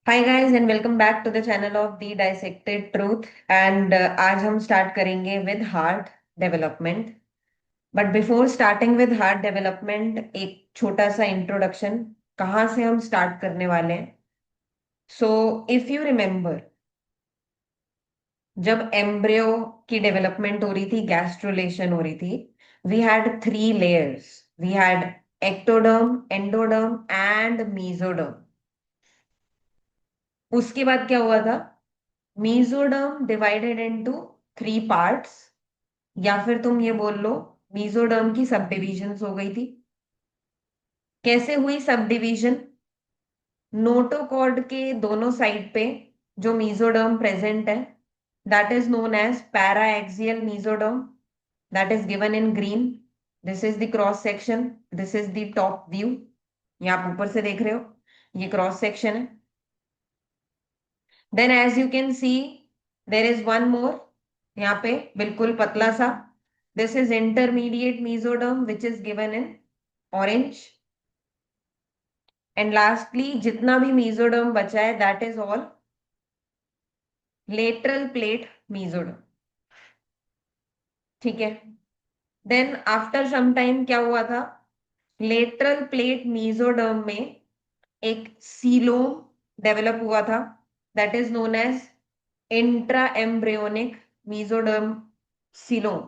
Hi guys and welcome back to the channel of the dissected truth and आज हम start करेंगे with heart development. But before starting with heart development एक छोटा सा introduction कहाँ से हम स्टार्ट करने वाले हैं। सो इफ यू रिमेम्बर, जब एम्ब्रियो की डेवलपमेंट हो रही थी, गैस्ट्रुलेशन हो रही थी, we had three layers. We had ectoderm, endoderm and mesoderm. उसके बाद क्या हुआ था? Mesoderm divided into three parts, या फिर तुम ये बोल लो मीजोडर्म की सब डिविजन्स हो गई थी। कैसे हुई सब डिवीजन? नोटोकॉर्ड के दोनों साइड पे जो मीजोडर्म प्रेजेंट है, that is known as paraxial mesoderm, that is given in green. This is the cross section, this is the top view. ये आप ऊपर से देख रहे हो, ये क्रॉस सेक्शन है। Then as you can see there is one more, यहाँ पे बिल्कुल पतला सा। This is intermediate mesoderm which is given in orange. And lastly जितना भी मीजोडर्म बचा है that is all lateral plate mesoderm. ठीक है। देन आफ्टर सम टाइम क्या हुआ था? लेटरल प्लेट मीजोडर्म में एक सीलोम डेवलप हुआ था, that is known as intra embryonic mesoderm coelom,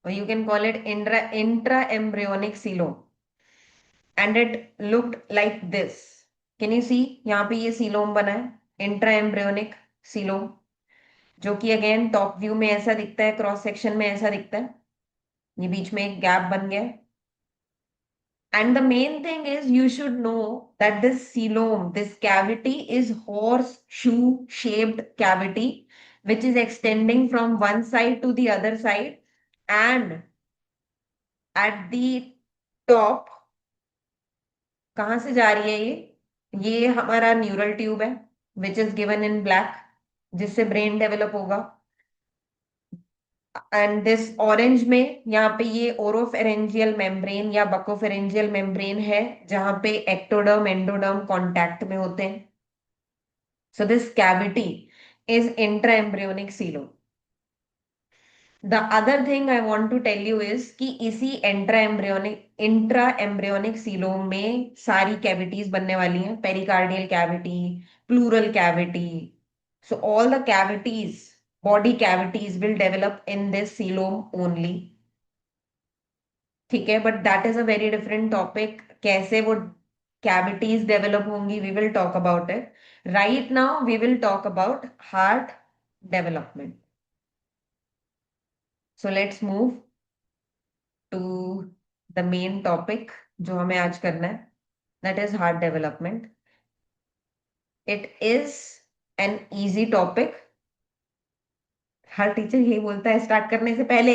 or you can call it intra-embryonic coelom, and it looked like this. Can you see? यहाँ पे ये सीलोम बना है, इंट्रा एम्ब्रियोनिक सीलोम, जो कि अगेन टॉप व्यू में ऐसा दिखता है, क्रॉस सेक्शन में ऐसा दिखता है। ये बीच में एक गैप बन गया है। And the main thing is you should know that this coelom, this cavity is horseshoe shaped cavity, which is extending from one side to the other side, and at the top कहाँ से जा रही है ये हमारा neural tube है, which is given in black, जिससे brain develop होगा। एंड दिस ऑरेंज में यहाँ पे ये ओरोफेरेंजियल मेम्ब्रेन या बकोफेरेंजियल मेम्ब्रेन है, जहां पे एक्टोडर्म एंडोडर्म कांटेक्ट में होते हैं। So this cavity is intra embryonic सीलो। The other thing I want to tell you is कि इसी इंट्रा एम्ब्रियोनिक सीलोम में सारी कैविटीज बनने वाली हैं, pericardial cavity, pleural cavity. So all the cavities, body cavities will develop in this coelom only. ठीक है, but that is a very different topic. कैसे वो कैविटीज डेवलप होंगी, we will talk about it. Right now we will talk about heart development. So let's move to the main topic जो हमें आज करना है, that is heart development. It is an easy topic. हर teacher यही बोलता है स्टार्ट करने से पहले,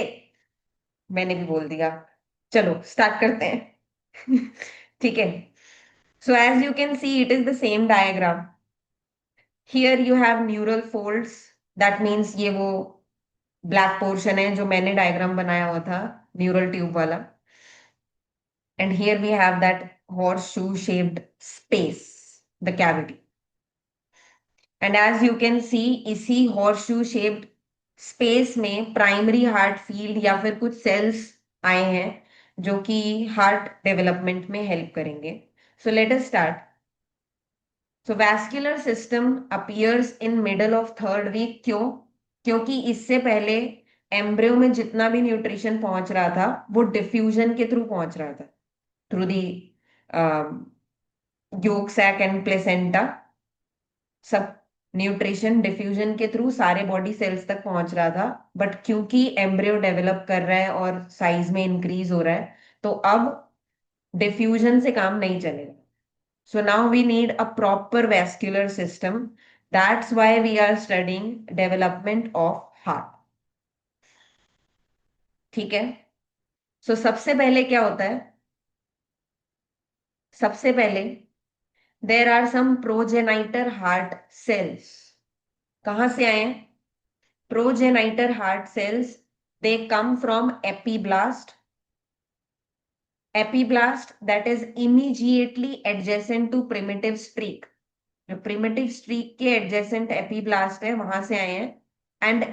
मैंने भी बोल दिया। चलो स्टार्ट करते हैं। ठीक है। So as you can see it is the same diagram. Here you have neural folds, that means ये वो ब्लैक पोर्शन है जो मैंने डायग्राम बनाया हुआ था, न्यूरल ट्यूब वाला। And here we have that horseshoe shaped space, the cavity. And as you can see, इसी horseshoe shaped space में प्राइमरी हार्ट फील्ड या फिर कुछ सेल्स आए हैं जो कि हार्ट डेवलपमेंट में हेल्प करेंगे। So let us start. So vascular system appears in middle of third week. क्यों? क्योंकि इससे पहले एम्ब्रियो में जितना भी न्यूट्रिशन पहुंच रहा था वो डिफ्यूजन के थ्रू पहुंच रहा था, through the yolk sac and placenta. सब न्यूट्रिशन डिफ्यूजन के थ्रू सारे बॉडी सेल्स तक पहुंच रहा था। बट क्योंकि एम्ब्रियो डेवलप कर रहा है और साइज में इंक्रीज हो रहा है, तो अब डिफ्यूजन से काम नहीं चलेगा। So now we need a proper vascular system. That's why we are studying development of heart. ठीक है। सो सबसे पहले क्या होता है? सबसे पहले there are some progenitor heart cells. कहां से आए हैं progenitor heart cells? They come from epiblast. Epiblast that is immediately adjacent to primitive streak. जो प्रिमिटिव स्ट्रीक के एडजेसेंट एपीब्लास्ट है वहां से आए हैं, एंड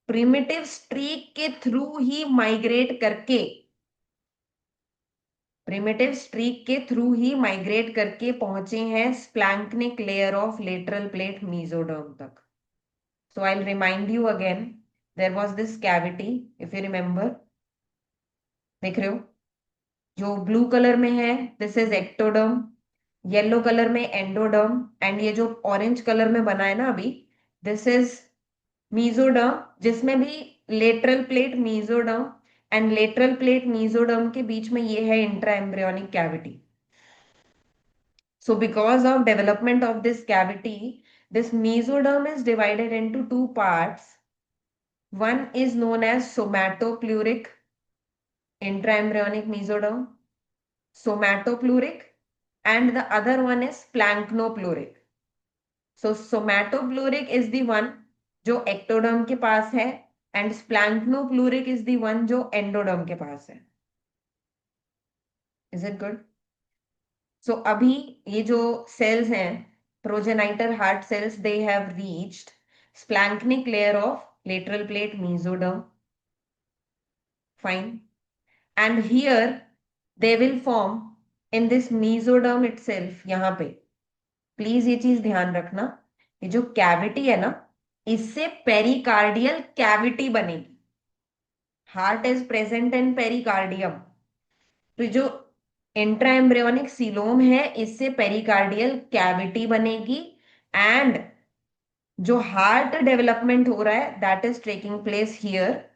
प्रिमिटिव स्ट्रीक के थ्रू ही माइग्रेट करके, प्रिमिटिव स्ट्रीक के थ्रू ही माइग्रेट करके पहुंचे हैं splanchnic layer of lateral plate mesoderm तक. So I'll remind you again, there was this cavity, if you remember. देख रहे हो, जो ब्लू कलर में है this is ectoderm, yellow colour में एंडोडर्म, एंड ये जो ऑरेंज कलर में बना है ना अभी, दिस इज मीजोडर्म, जिसमें भी lateral plate mesoderm, and lateral plate mesoderm के बीच में ये है intra embryonic cavity. So because of development of this cavity, this mesoderm is divided into two parts. One is known as somatopleuric intraembryonic mesoderm, somatopleuric, and the other one is splanchnopluric. So somatopleuric is the one जो ectoderm के पास है, and splanchnopluric is the one जो endoderm के पास है. Is it good? So अभी ये जो cells हैं, progenitor heart cells, they have reached splanchnic layer of lateral plate mesoderm. Fine. And here they will form in this mesoderm itself. यहाँ पे please ये चीज ध्यान रखना, ये जो कैविटी है ना, इससे पेरिकार्डियल कैविटी बनेगी. Heart is present in pericardium, तो जो इंट्राएम्ब्रियोनिक सीलोम है इससे पेरिकार्डियल कैविटी बनेगी, एंड जो हार्ट डेवलपमेंट हो रहा है that is taking place here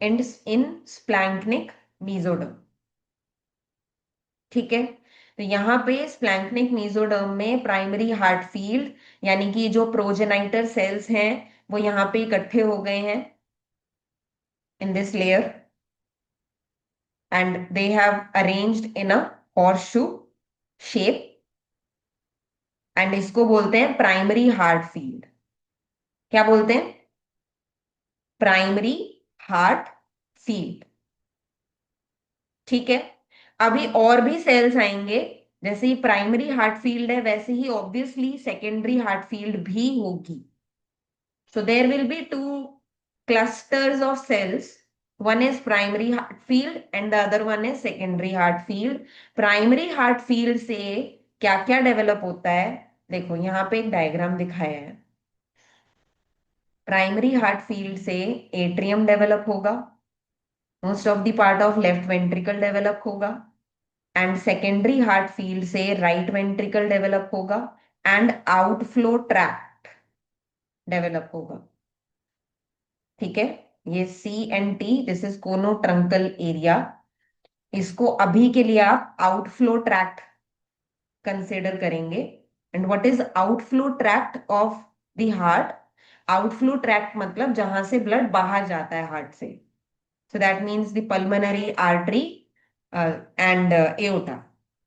in splanchnic mesoderm. ठीक है, तो यहाँ पे स्प्लैंक्निक मीजोडर्म में प्राइमरी हार्ट फील्ड, यानी कि जो प्रोजेनाइटर सेल्स हैं वो यहाँ पे इकट्ठे हो गए हैं in this layer, and they have arranged in a horseshoe shape, and इसको बोलते हैं प्राइमरी हार्ट फील्ड. क्या बोलते हैं? Primary heart field. ठीक है, अभी और भी सेल्स आएंगे, जैसे ही प्राइमरी हार्ट फील्ड है वैसे ही ऑब्वियसली सेकेंडरी हार्ट फील्ड भी होगी. So there will be two clusters of cells. One is primary heart field and the other one is secondary heart field. Primary heart field से क्या क्या develop होता है, देखो यहाँ पे एक डायग्राम दिखाया है. प्राइमरी हार्ट फील्ड से एट्रियम डेवलप होगा, most of the part of left ventricle develop होगा, एंड सेकेंडरी हार्ट फील्ड से राइट वेंट्रिकल डेवलप होगा, एंड आउटफ्लो ट्रैक्ट डेवलप होगा. ठीक है, ये सी एंड टी, दिस इज कोनो ट्रंकल एरिया, इसको अभी के लिए आप आउटफ्लो ट्रैक्ट कंसिडर करेंगे. And what is outflow tract of the heart? Outflow tract मतलब जहां से ब्लड बाहर जाता है हार्ट से. So that means the pulmonary artery and aorta,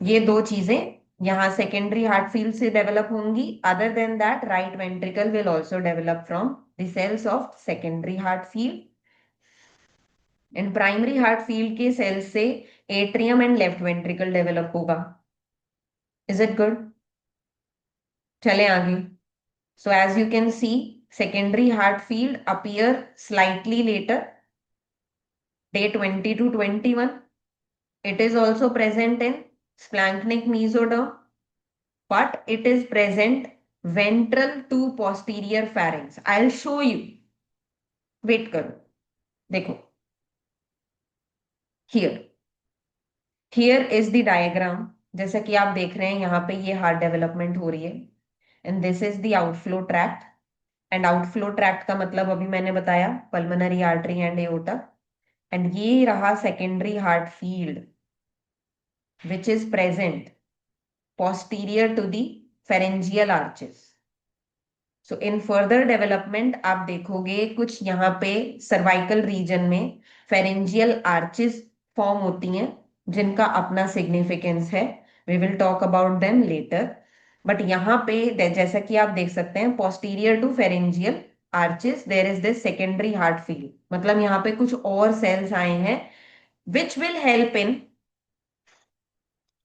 ये दो चीजें यहाँ सेकेंडरी हार्ट फील्ड से डेवलप होंगी. Other than that right ventricle will also develop from the cells of secondary heart field. इन प्राइमरी हार्ट फील्ड के cells से atrium and left ventricle develop होगा. Is it good? चले आगे. So as you can see secondary heart field appear slightly later, day 20 to 21. It is also present in splanchnic mesoderm, but it is present ventral to posterior pharynx. I'll show you. Wait करो, देखो here. Here is the diagram. जैसा कि आप देख रहे हैं यहाँ पे ये हार्ट डेवलपमेंट हो रही है, and this is the outflow tract. And outflow tract का मतलब अभी मैंने बताया, pulmonary artery and aorta. And ये रहा secondary heart field which is present posterior to the pharyngeal arches. So in further development आप देखोगे कुछ यहाँ पे सर्वाइकल रीजन में फेरेंजियल आर्चेस फॉर्म होती हैं जिनका अपना सिग्निफिकेंस है. We will talk about them later. But यहाँ पे जैसा कि आप देख सकते हैं posterior to pharyngeal arches there is this secondary heart field, मतलब यहाँ पे कुछ और सेल्स आए हैं which will help in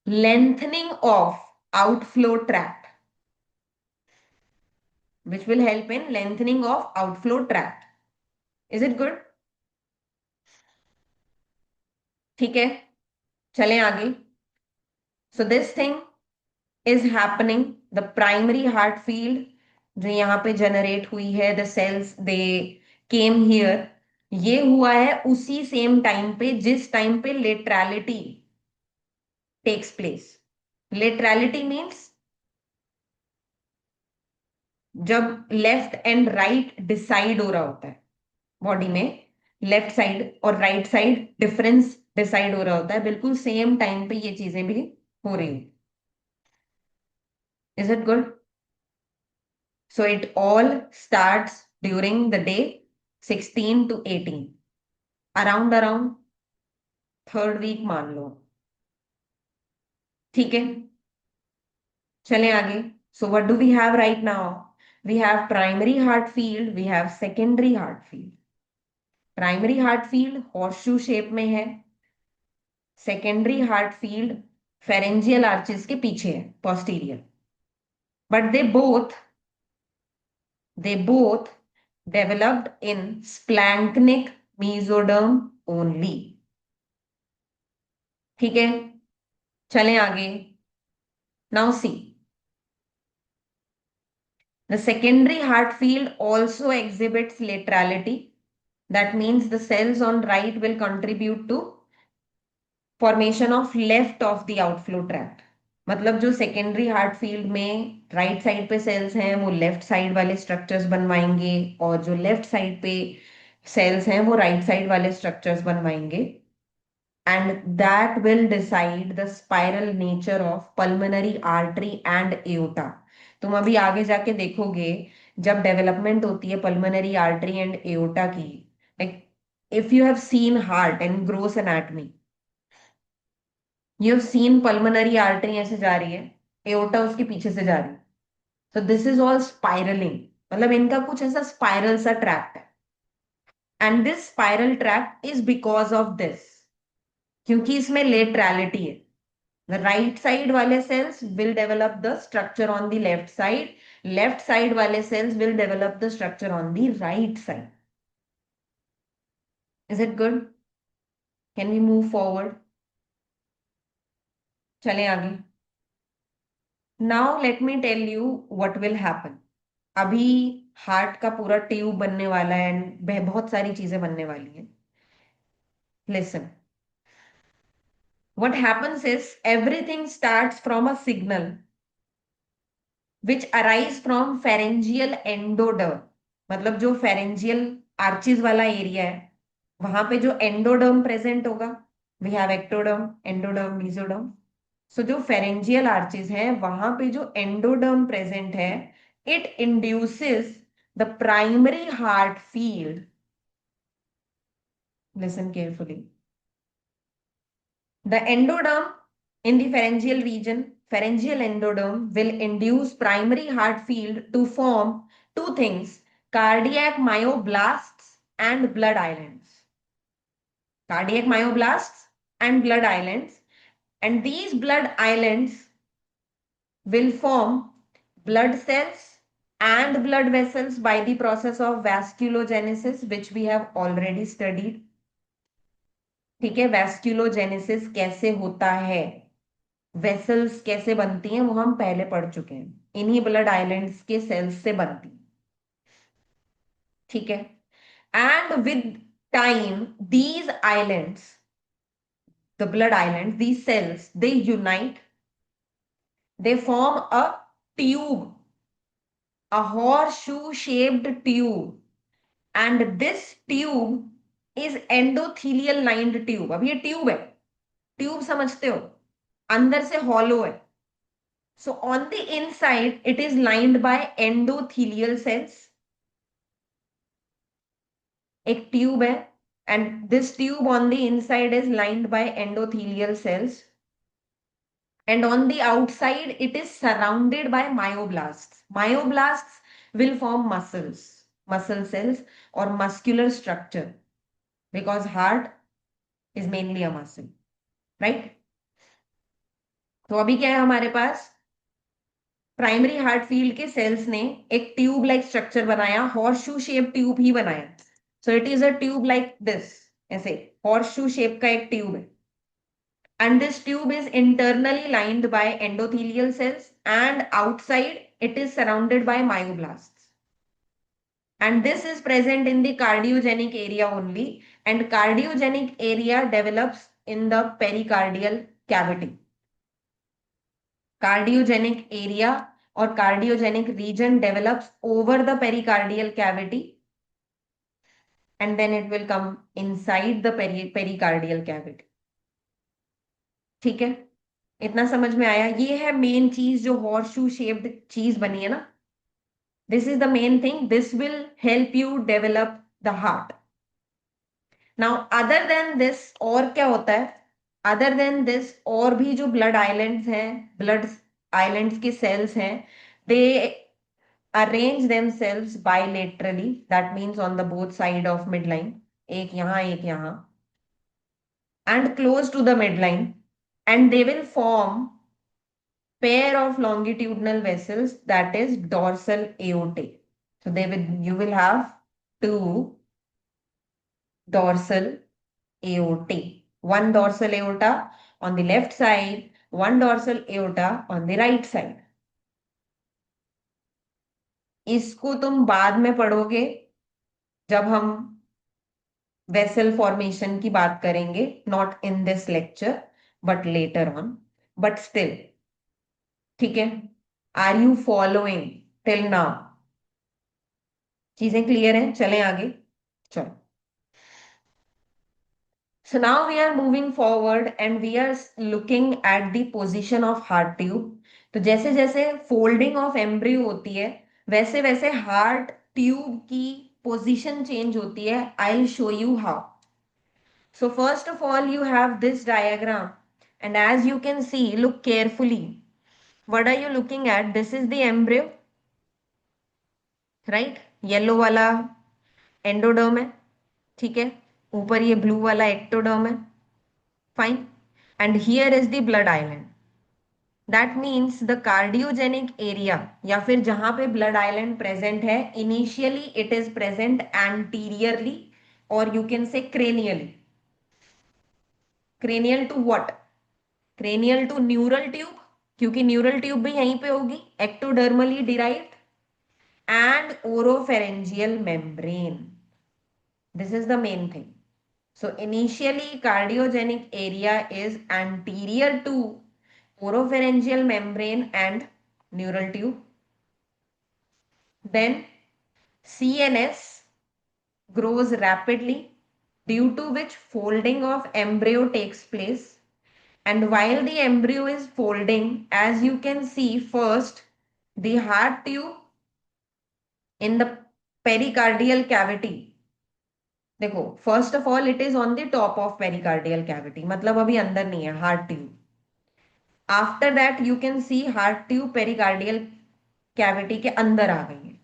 lengthening of outflow tract. which will help in lengthening of outflow tract. Is it good? ठीक है, चलें आगे. So this thing is happening, the primary heart field जो यहाँ पे जनरेट हुई है, the cells they came here, ये हुआ है उसी सेम टाइम पे जिस टाइम पे लेटरलिटी टेक्स प्लेस. लेटरलिटी मीन्स जब लेफ्ट एंड राइट डिसाइड हो रहा होता है बॉडी में, लेफ्ट साइड और राइट साइड डिफरेंस डिसाइड हो रहा होता है, बिल्कुल सेम टाइम पे ये चीजें भी हो रही हैं. Is it good? So it all starts during the day 16 to 18. Around third week मान लो. ठीक है, चलें आगे. So what do we have right now? We have primary heart field, we have secondary heart field. Primary heart field horseshoe shape में है. Secondary heart field pharyngeal arches के पीछे है, posterior. But they both developed in splanchnic mesoderm only. ठीक है, चलें आगे. Now see, the secondary heart field also exhibits laterality. That means the cells on right will contribute to formation of left of the outflow tract. मतलब जो secondary heart field में right side पे sales हैं वो left side वाले structures बनवाएंगे, और जो लेफ्ट साइड पे सेल्स हैं वो राइट साइड वाले स्ट्रक्चर्स बनवाएंगे. And that will decide the spiral nature of pulmonary artery and aorta. तुम अभी आगे जाके देखोगे जब डेवलपमेंट होती है पल्मोनरी आर्टरी एंड एओर्टा की, like if you have seen heart and gross anatomy, you have seen pulmonary artery ऐसे जा रही है, एओर्टा उसके पीछे से जा रही है. So this is all spiralling, मतलब इनका कुछ ऐसा स्पाइरल सा ट्रैक्ट है. And this spiral tract is because of this, क्योंकि इसमें लेटरलिटी है. The right side वाले cells will develop the structure on the left side. Left side वाले cells will develop the structure on the right side. Is it good? Can we move forward? चलें आगे. Now let me tell you what will happen. अभी heart का पूरा tube बनने वाला है and बहुत सारी चीजें बनने वाली हैं. Listen. What happens is everything starts from a signal which arise from pharyngeal endoderm. मतलब जो pharyngeal arches वाला एरिया है वहां पे जो एंडोडर्म प्रेजेंट होगा, we have ectoderm, endoderm, mesoderm. So जो pharyngeal arches हैं वहां पे जो एंडोडर्म प्रेजेंट है, it induces the primary heart field. Listen carefully. The endoderm in the pharyngeal region, pharyngeal endoderm, will induce primary heart field to form two things: cardiac myoblasts and blood islands. Cardiac myoblasts and blood islands. And these blood islands will form blood cells and blood vessels by the process of vasculogenesis, which we have already studied. ठीक है, वैस्कुलोजेनेसिस कैसे होता है, vessels कैसे बनती हैं, वो हम पहले पढ़ चुके हैं. इन्हीं ब्लड आइलैंड्स के सेल्स से बनती. ठीक है, and with time these islands, the blood islands, these cells, they unite, they form a tube, a horseshoe shaped tube, and this tube is endothelial lined tube. अब ये ट्यूब है, tube समझते हो, अंदर से हॉलो है. So on the inside, it is lined by endothelial cells. एक tube है, and this tube on the inside is lined by endothelial cells. And on the outside, it is surrounded by myoblasts. Myoblasts will form muscles, muscle cells, or muscular structure, because heart is mainly a muscle, right? तो अभी क्या है हमारे पास? Primary heart field के sales ने एक tube like structure बनाया, horse shoe shape tube ही बनाया। सो it is a tube like this, ऐसे हॉर्स शू शेप का एक ट्यूब है। And this tube is internally lined by endothelial cells, and outside it is surrounded by myoblasts. And this is present in the cardiogenic area only, and cardiogenic area develops in the pericardial cavity. Cardiogenic area or cardiogenic region develops over the pericardial cavity, and then it will come inside the pericardial cavity. ठीक है, इतना समझ में आया? ये है main चीज जो हॉर्स शू शेप्ड चीज बनी है ना, this is the main thing, this will help you develop the heart. Now other than this और क्या होता है? अदर देन दिस और भी जो ब्लड आइलैंड्स हैं, ब्लड आइलैंड्स के सेल्स हैं, they arrange themselves bilaterally, that means on the both side of midline, एक यहाँ एक यहाँ, and close to the midline, and they will form pair of longitudinal vessels, that is dorsal aortae. So you will have two dorsal aortae, one dorsal aorta on the left side, one dorsal aorta on the right side. इसको तुम बाद में पढ़ोगे जब हम vessel formation की बात करेंगे, not in this lecture but later on, but still, ठीक है? Are you following till now? चीजें क्लियर हैं? चलें आगे, चलो। So now we are moving forward and we are looking at the position of heart tube. तो जैसे जैसे फोल्डिंग ऑफ एम्ब्रियो होती है, वैसे वैसे हार्ट ट्यूब की पोजीशन चेंज होती है। I will show you how. So first of all, you have this diagram, and as you can see, look carefully. What are you looking at? This is the embryo, right? Yellow वाला endoderm है, ठीक है? ऊपर ये blue वाला ectoderm है, fine. And here is the blood island, that means the cardiogenic area, या फिर जहां पे ब्लड आइलैंड प्रेजेंट है, initially it is present anteriorly, और you can say cranially. Cranial to what? Cranial to neural tube, क्योंकि neural tube भी यहीं पे होगी, ectodermally derived, and oropharyngeal membrane. This is the main thing. So initially cardiogenic area is anterior to oropharyngeal membrane and neural tube. Then CNS grows rapidly, due to which folding of embryo takes place. And while the embryo is folding, as you can see, first the heart tube in the pericardial cavity, देखो first of all it is on the top of pericardial cavity, मतलब अभी अंदर नहीं है heart tube. After that you can C heart tube pericardial cavity के अंदर आ गई है।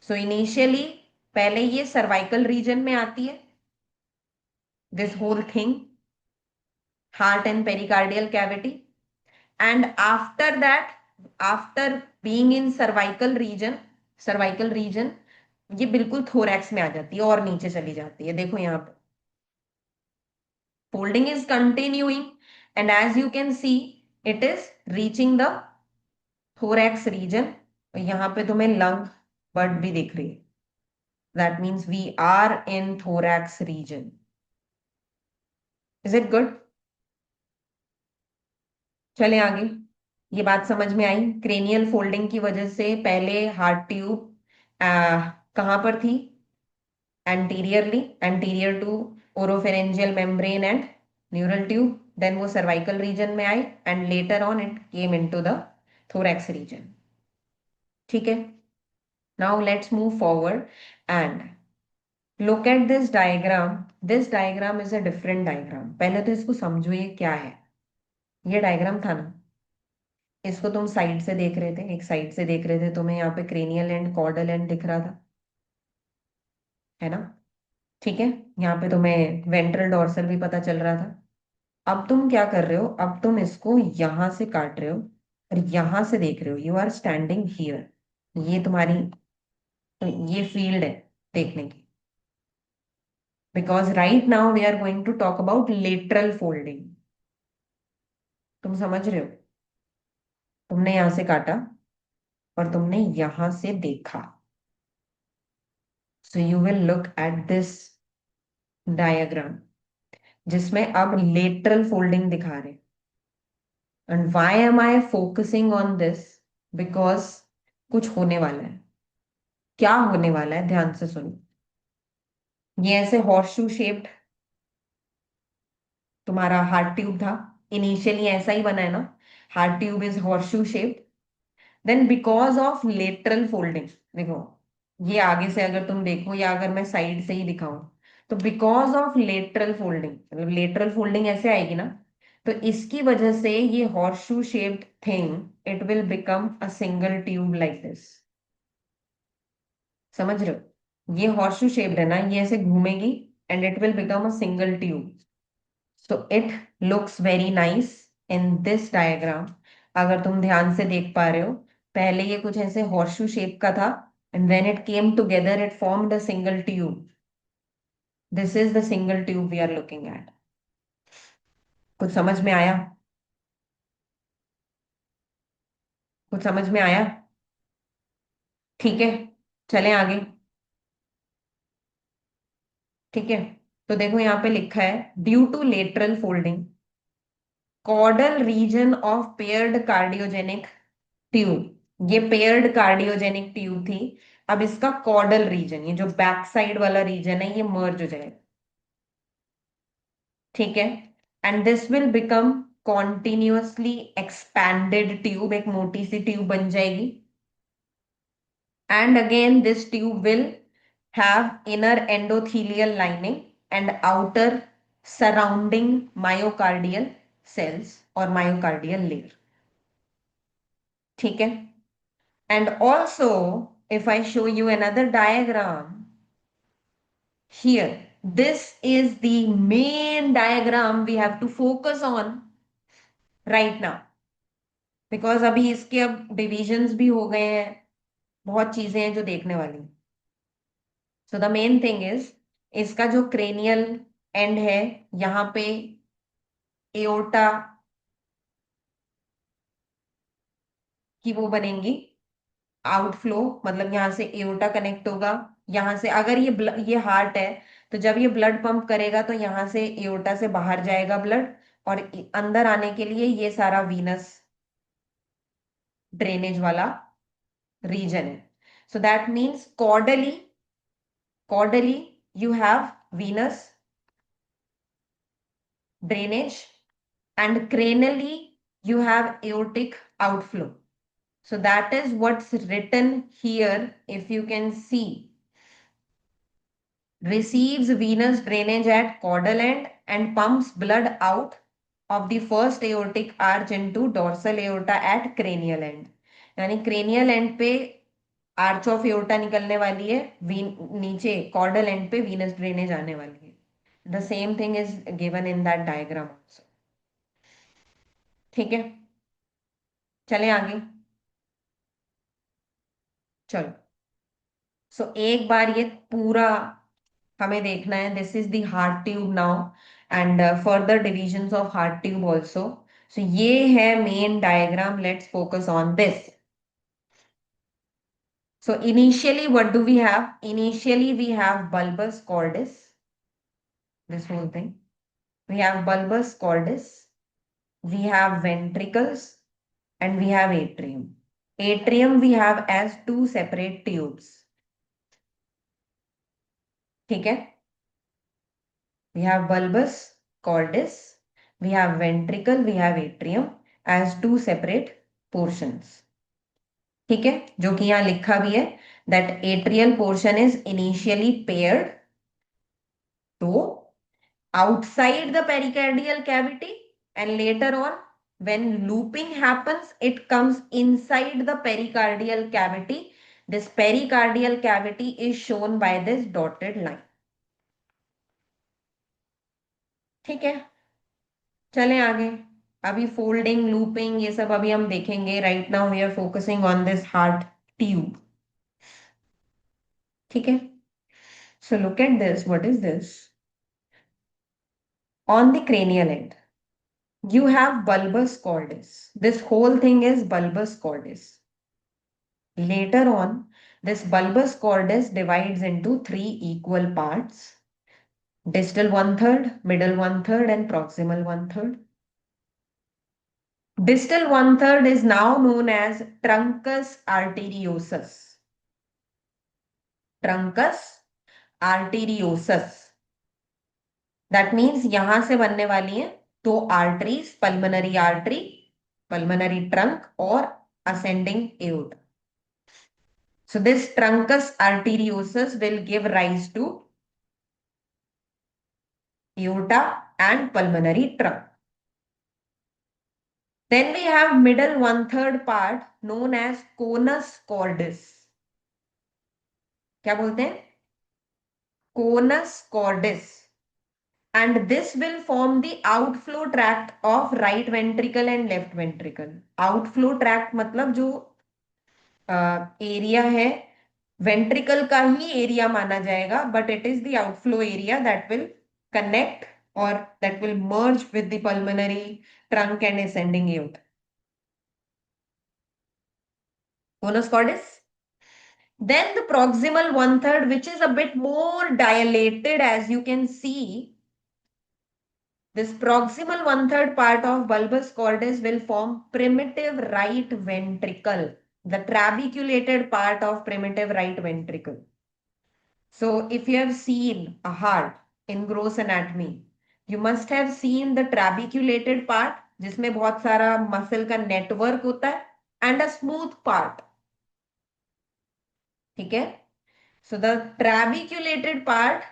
सो इनिशियली पहले ये सर्वाइकल रीजन में आती है, this whole thing, heart and pericardial cavity, and after that, after being in cervical region ये बिल्कुल थोरैक्स में आ जाती है और नीचे चली जाती है। देखो यहाँ पे folding is continuing, and as you can see it is reaching the thorax region। यहाँ पे तुम्हें लंग बर्ड भी दिख रही है, that means we are in thorax region. Is it good? चले आगे। ये बात समझ में आई? क्रेनियल फोल्डिंग की वजह से पहले हार्ट ट्यूब कहाँ पर थी? Anteriorly, anterior to oropharyngeal membrane and neural tube, then वो सर्वाइकल रीजन में आई, and later on it came into the thorax region। ठीक है, now let's move forward and look at this diagram. This diagram is a different diagram. पहले तो इसको समझो ये क्या है। ये डायग्राम था ना, इसको तुम साइड से देख रहे थे, एक साइड से देख रहे थे, तुम्हें यहाँ पे क्रेनियल एंड कॉर्डल एंड दिख रहा था, है ना? ठीक है, यहाँ पे तुम्हें वेंट्रल डॉर्सल भी पता चल रहा था। अब तुम क्या कर रहे हो? अब तुम इसको यहां से काट रहे हो, और यहां से देख रहे हो, यू आर स्टैंडिंग हियर, ये तुम्हारी, ये फील्ड है देखने की। Because right now we are going to talk about lateral folding. तुम समझ रहे हो? तुमने यहां से काटा और तुमने यहां से देखा। So you will look at this diagram जिसमें अब लेटरल फोल्डिंग दिखा रहे। And why am I focusing on this? Because कुछ होने वाला है। क्या होने वाला है, ध्यान से सुनो। ये ऐसे हॉर्स शू शेप्ड तुम्हारा हार्ट ट्यूब था, इनिशियली ऐसा ही बना है ना, heart tube is horse shoe shaped. Then because of lateral folding, देखो ये आगे से अगर तुम देखो या अगर मैं साइड से ही दिखाऊं, तो बिकॉज ऑफ लेटरल फोल्डिंग, मतलब लेटरल फोल्डिंग ऐसे आएगी ना, तो इसकी वजह से ये horse shoe shaped thing it will become a single tube like this. समझ रहे हो? ये हॉर्स शू शेप्ड है ना, ये ऐसे घूमेगी and it will become a single tube. So it looks very nice in this diagram. अगर तुम ध्यान से देख पा रहे हो, पहले ये कुछ ऐसे हॉर्सशू शेप का था and when it came together it formed a single tube. This is the single tube we are looking at. कुछ समझ में आया? कुछ समझ में आया? ठीक है, चलें आगे। ठीक है, तो देखो यहाँ पे लिखा है due to lateral folding caudal region of paired cardiogenic tube, ये पेयर्ड कार्डियोजेनिक ट्यूब थी। अब इसका कॉर्डल रीजन, ये जो बैक साइड वाला रीजन है, ये मर्ज हो जाएगा। ठीक है, and this will become continuously expanded tube, एक मोटी सी ट्यूब बन जाएगी। And again this tube will have inner endothelial lining and outer surrounding myocardial cells और मायोकार्डियल लेयर। ठीक है, and also, if I show you another diagram here, this is the main diagram we have to focus on right now. Because अभी इसके अब divisions भी हो गए हैं, बहुत चीजें हैं जो देखने वाली। So the main thing is, इसका जो क्रेनियल एंड है, यहाँ पे एओर्टा की वो बनेंगी आउटफ्लो, मतलब यहाँ से एओर्टा कनेक्ट होगा। यहाँ से अगर ये हार्ट है, तो जब ये ब्लड पंप करेगा तो यहाँ से एओर्टा से बाहर जाएगा ब्लड, और अंदर आने के लिए ये सारा वीनस ड्रेनेज वाला रीजन है। सो that means cordially you have Venus drainage and cranially you have aortic outflow. So that is what's written here. If you can see, receives venous drainage at caudal end and pumps blood out of the first aortic arch into dorsal aorta at cranial end. यानी cranial end पे arch of aorta निकलने वाली है, नीचे caudal end पे venous drainage आने वाली है. The same thing is given in that diagram also. ठीक है, चलें आगे। चलो, सो एक बार ये पूरा हमें देखना है। This is the heart tube now and further divisions of heart tube also. So ये है main diagram, let's focus on this. So initially what do we have? Initially we have bulbus cordis, this whole thing. We have bulbus cordis, we have ventricles, and we have atrium. Atrium we have as two separate tubes. ठीक है, we have bulbus cordis, we have ventricle, we have atrium as two separate portions. ठीक है, जो कि यहां लिखा भी है that atrial portion is initially paired to outside the pericardial cavity, and later on when looping happens it comes inside the pericardial cavity. This pericardial cavity is shown by this dotted line. ठीक है, चलें आगे। अभी folding, looping, ये सब अभी हम देखेंगे. Right now we are focusing on this heart tube. ठीक है. So look at this. What is this? On the cranial end, you have bulbous cordis. This whole thing is bulbous cordis. Later on, this bulbous cordis divides into three equal parts: distal one third, middle one third, and proximal one third. Distal one third is now known as truncus arteriosus. Truncus arteriosus. That means यहां से बनने वाली है दो arteries, pulmonary artery, pulmonary trunk, or ascending aorta. So this truncus arteriosus will give rise to aorta and pulmonary trunk. Then we have middle one third part known as conus cordis. क्या बोलते हैं? Conus cordis. And this will form the outflow tract of right ventricle and left ventricle. Outflow tract मतलब जो area है, ventricle का ही area माना जाएगा, but it is the outflow area that will connect or that will merge with the pulmonary trunk and ascending aorta. Conus cordis. Then the proximal one third, which is a bit more dilated, as you can see. This proximal one third part of bulbous cordis will form primitive right ventricle, the trabeculated part of primitive right ventricle. So if you have seen a heart in gross anatomy, you must have seen the trabeculated part, जिसमें बहुत सारा muscle का network होता है, and a smooth part. ठीक है. So the trabeculated part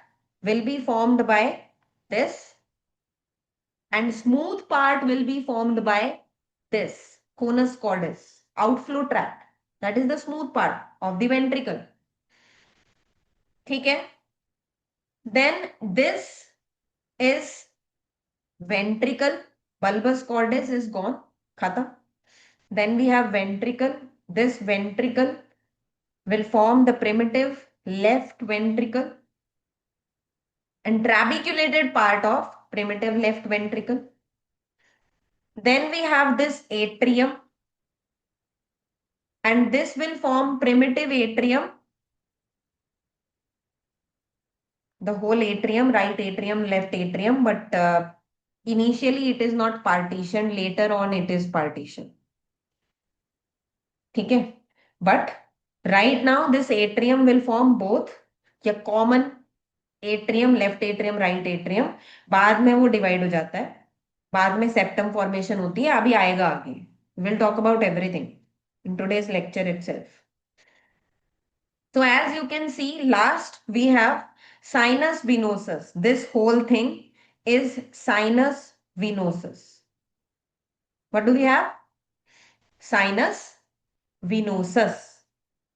will be formed by this, and smooth part will be formed by this conus cordis, outflow tract. That is the smooth part of the ventricle. ठीक है. Then this is ventricle. Bulbous cordis is gone. Khata. Then we have ventricle. This ventricle will form the primitive left ventricle and trabeculated part of primitive left ventricle. Then we have this atrium, and this will form primitive atrium, the whole atrium, right atrium, left atrium, but initially it is not partition, later on it is partition. ठीक है. But right now this atrium will form both, या common atrium, left atrium, right atrium. बाद में वो divide हो जाता है, बाद में सेप्टम फॉर्मेशन होती है, अभी आएगा आगे. We'll talk about everything in today's lecture itself. So as you can see, last we have sinus venosus. This whole thing is sinus venosus. What do we have? Sinus venosus.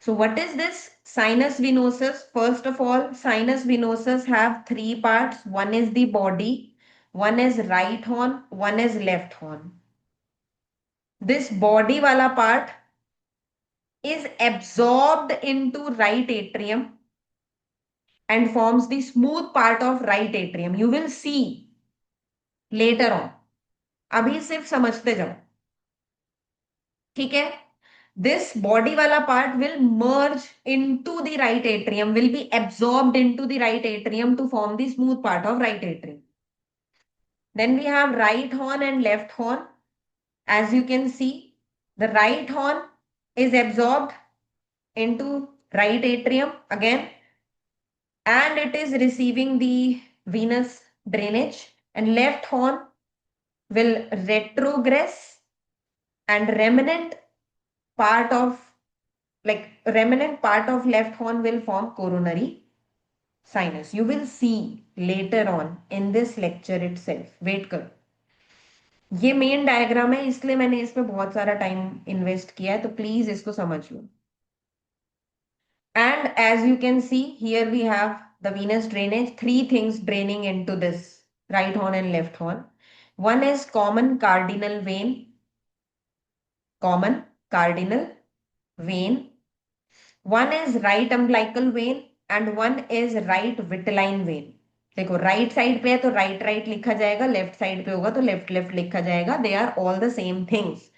So what is this sinus venosus? First of all, sinus venosus have three parts. One is the body, one is right horn, one is left horn. This body wala part is absorbed into right atrium and forms the smooth part of right atrium. You will see later on. अभी सिर्फ समझते जाओ. ठीक है. This body wala part will merge into the right atrium, will be absorbed into the right atrium to form the smooth part of right atrium. Then we have right horn and left horn. As you can see, the right horn is absorbed into right atrium again, and it is receiving the venous drainage, and left horn will retrogress, and remnant part of left horn will form coronary sinus. You will see later on in this lecture itself. Wait कर. ये main diagram है, इसलिए मैंने इसमें बहुत सारा time invest किया है, तो प्लीज इसको समझ लो. And as you can see, here we have the venous drainage, three things draining into this right horn and left horn. One is common cardinal vein, common cardinal vein. One is right umbilical vein and one is right vitelline vein. देखो right side पे है तो right right लिखा जाएगा, left side पे होगा तो left left लिखा जाएगा. They are all the same things.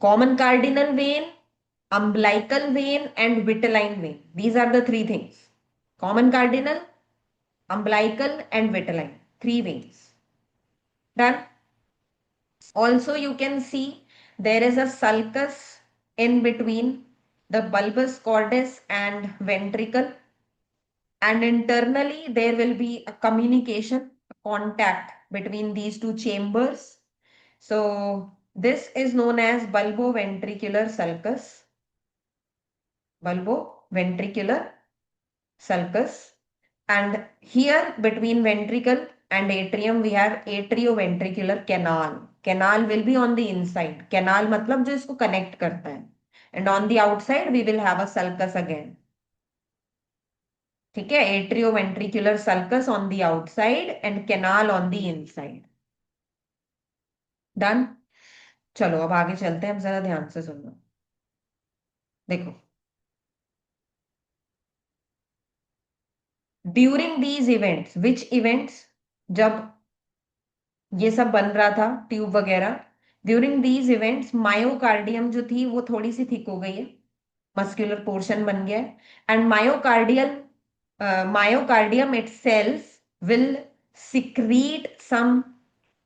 Common cardinal vein, umbilical vein and vitelline vein. These are the three things. Common cardinal, umbilical and vitelline. Three veins. Done. Also, you can see there is a sulcus in between the bulbous cordis and ventricle, and internally there will be a communication, a contact between these two chambers. So this is known as bulboventricular sulcus. Bulboventricular sulcus. And here between ventricle and atrium we have atrioventricular canal. Canal will be on the inside. Canal मतलब जो इसको connect करता है. And on the outside we will have a sulcus again. ठीक है, atrioventricular sulcus on the outside and canal on the inside. Done. चलो अब आगे चलते हैं, अब जरा ध्यान से सुनना. देखो, during these events, which events, जब ये सब बन रहा था ट्यूब वगैरह, ड्यूरिंग दीज इवेंट्स मायोकार्डियम जो थी वो थोड़ी सी थिक हो गई है, मस्कुलर पोर्शन बन गया है. And myocardium itself will secrete some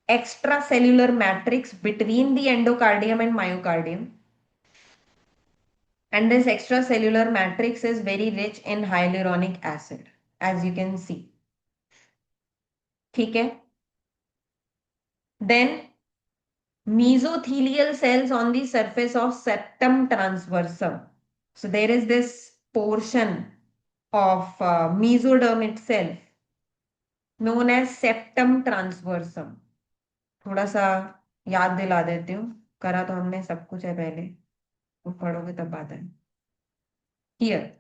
extracellular matrix between the endocardium and myocardium, and this extracellular matrix is very rich in hyaluronic acid, as you can see. ठीक है. Then mesothelial cells on the surface of septum transversum. So there is this portion of mesoderm itself known as septum transversum. थोड़ा सा याद दिला देती हूँ, करा तो हमने सब कुछ है पहले, तो पढ़ोगे तब बात है. हियर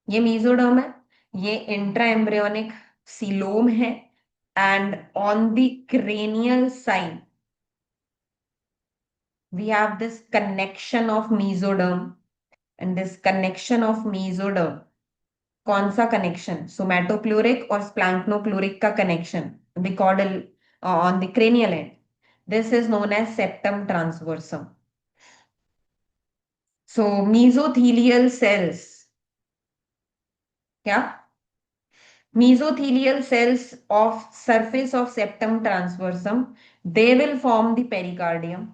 ये mesoderm है, ये इंट्राएम्ब्रियोनिक सीलोम है, and on the cranial side we have this connection of mesoderm, and this connection of mesoderm, कौन सा कनेक्शन, सोमैटोप्लूरिक और स्प्लैंक्नोप्लूरिक का connection, the caudal on the cranial end, this is known as septum transversum. So mesothelial cells, क्या, mesothelial cells of surface of septum transversum, they will form the pericardium,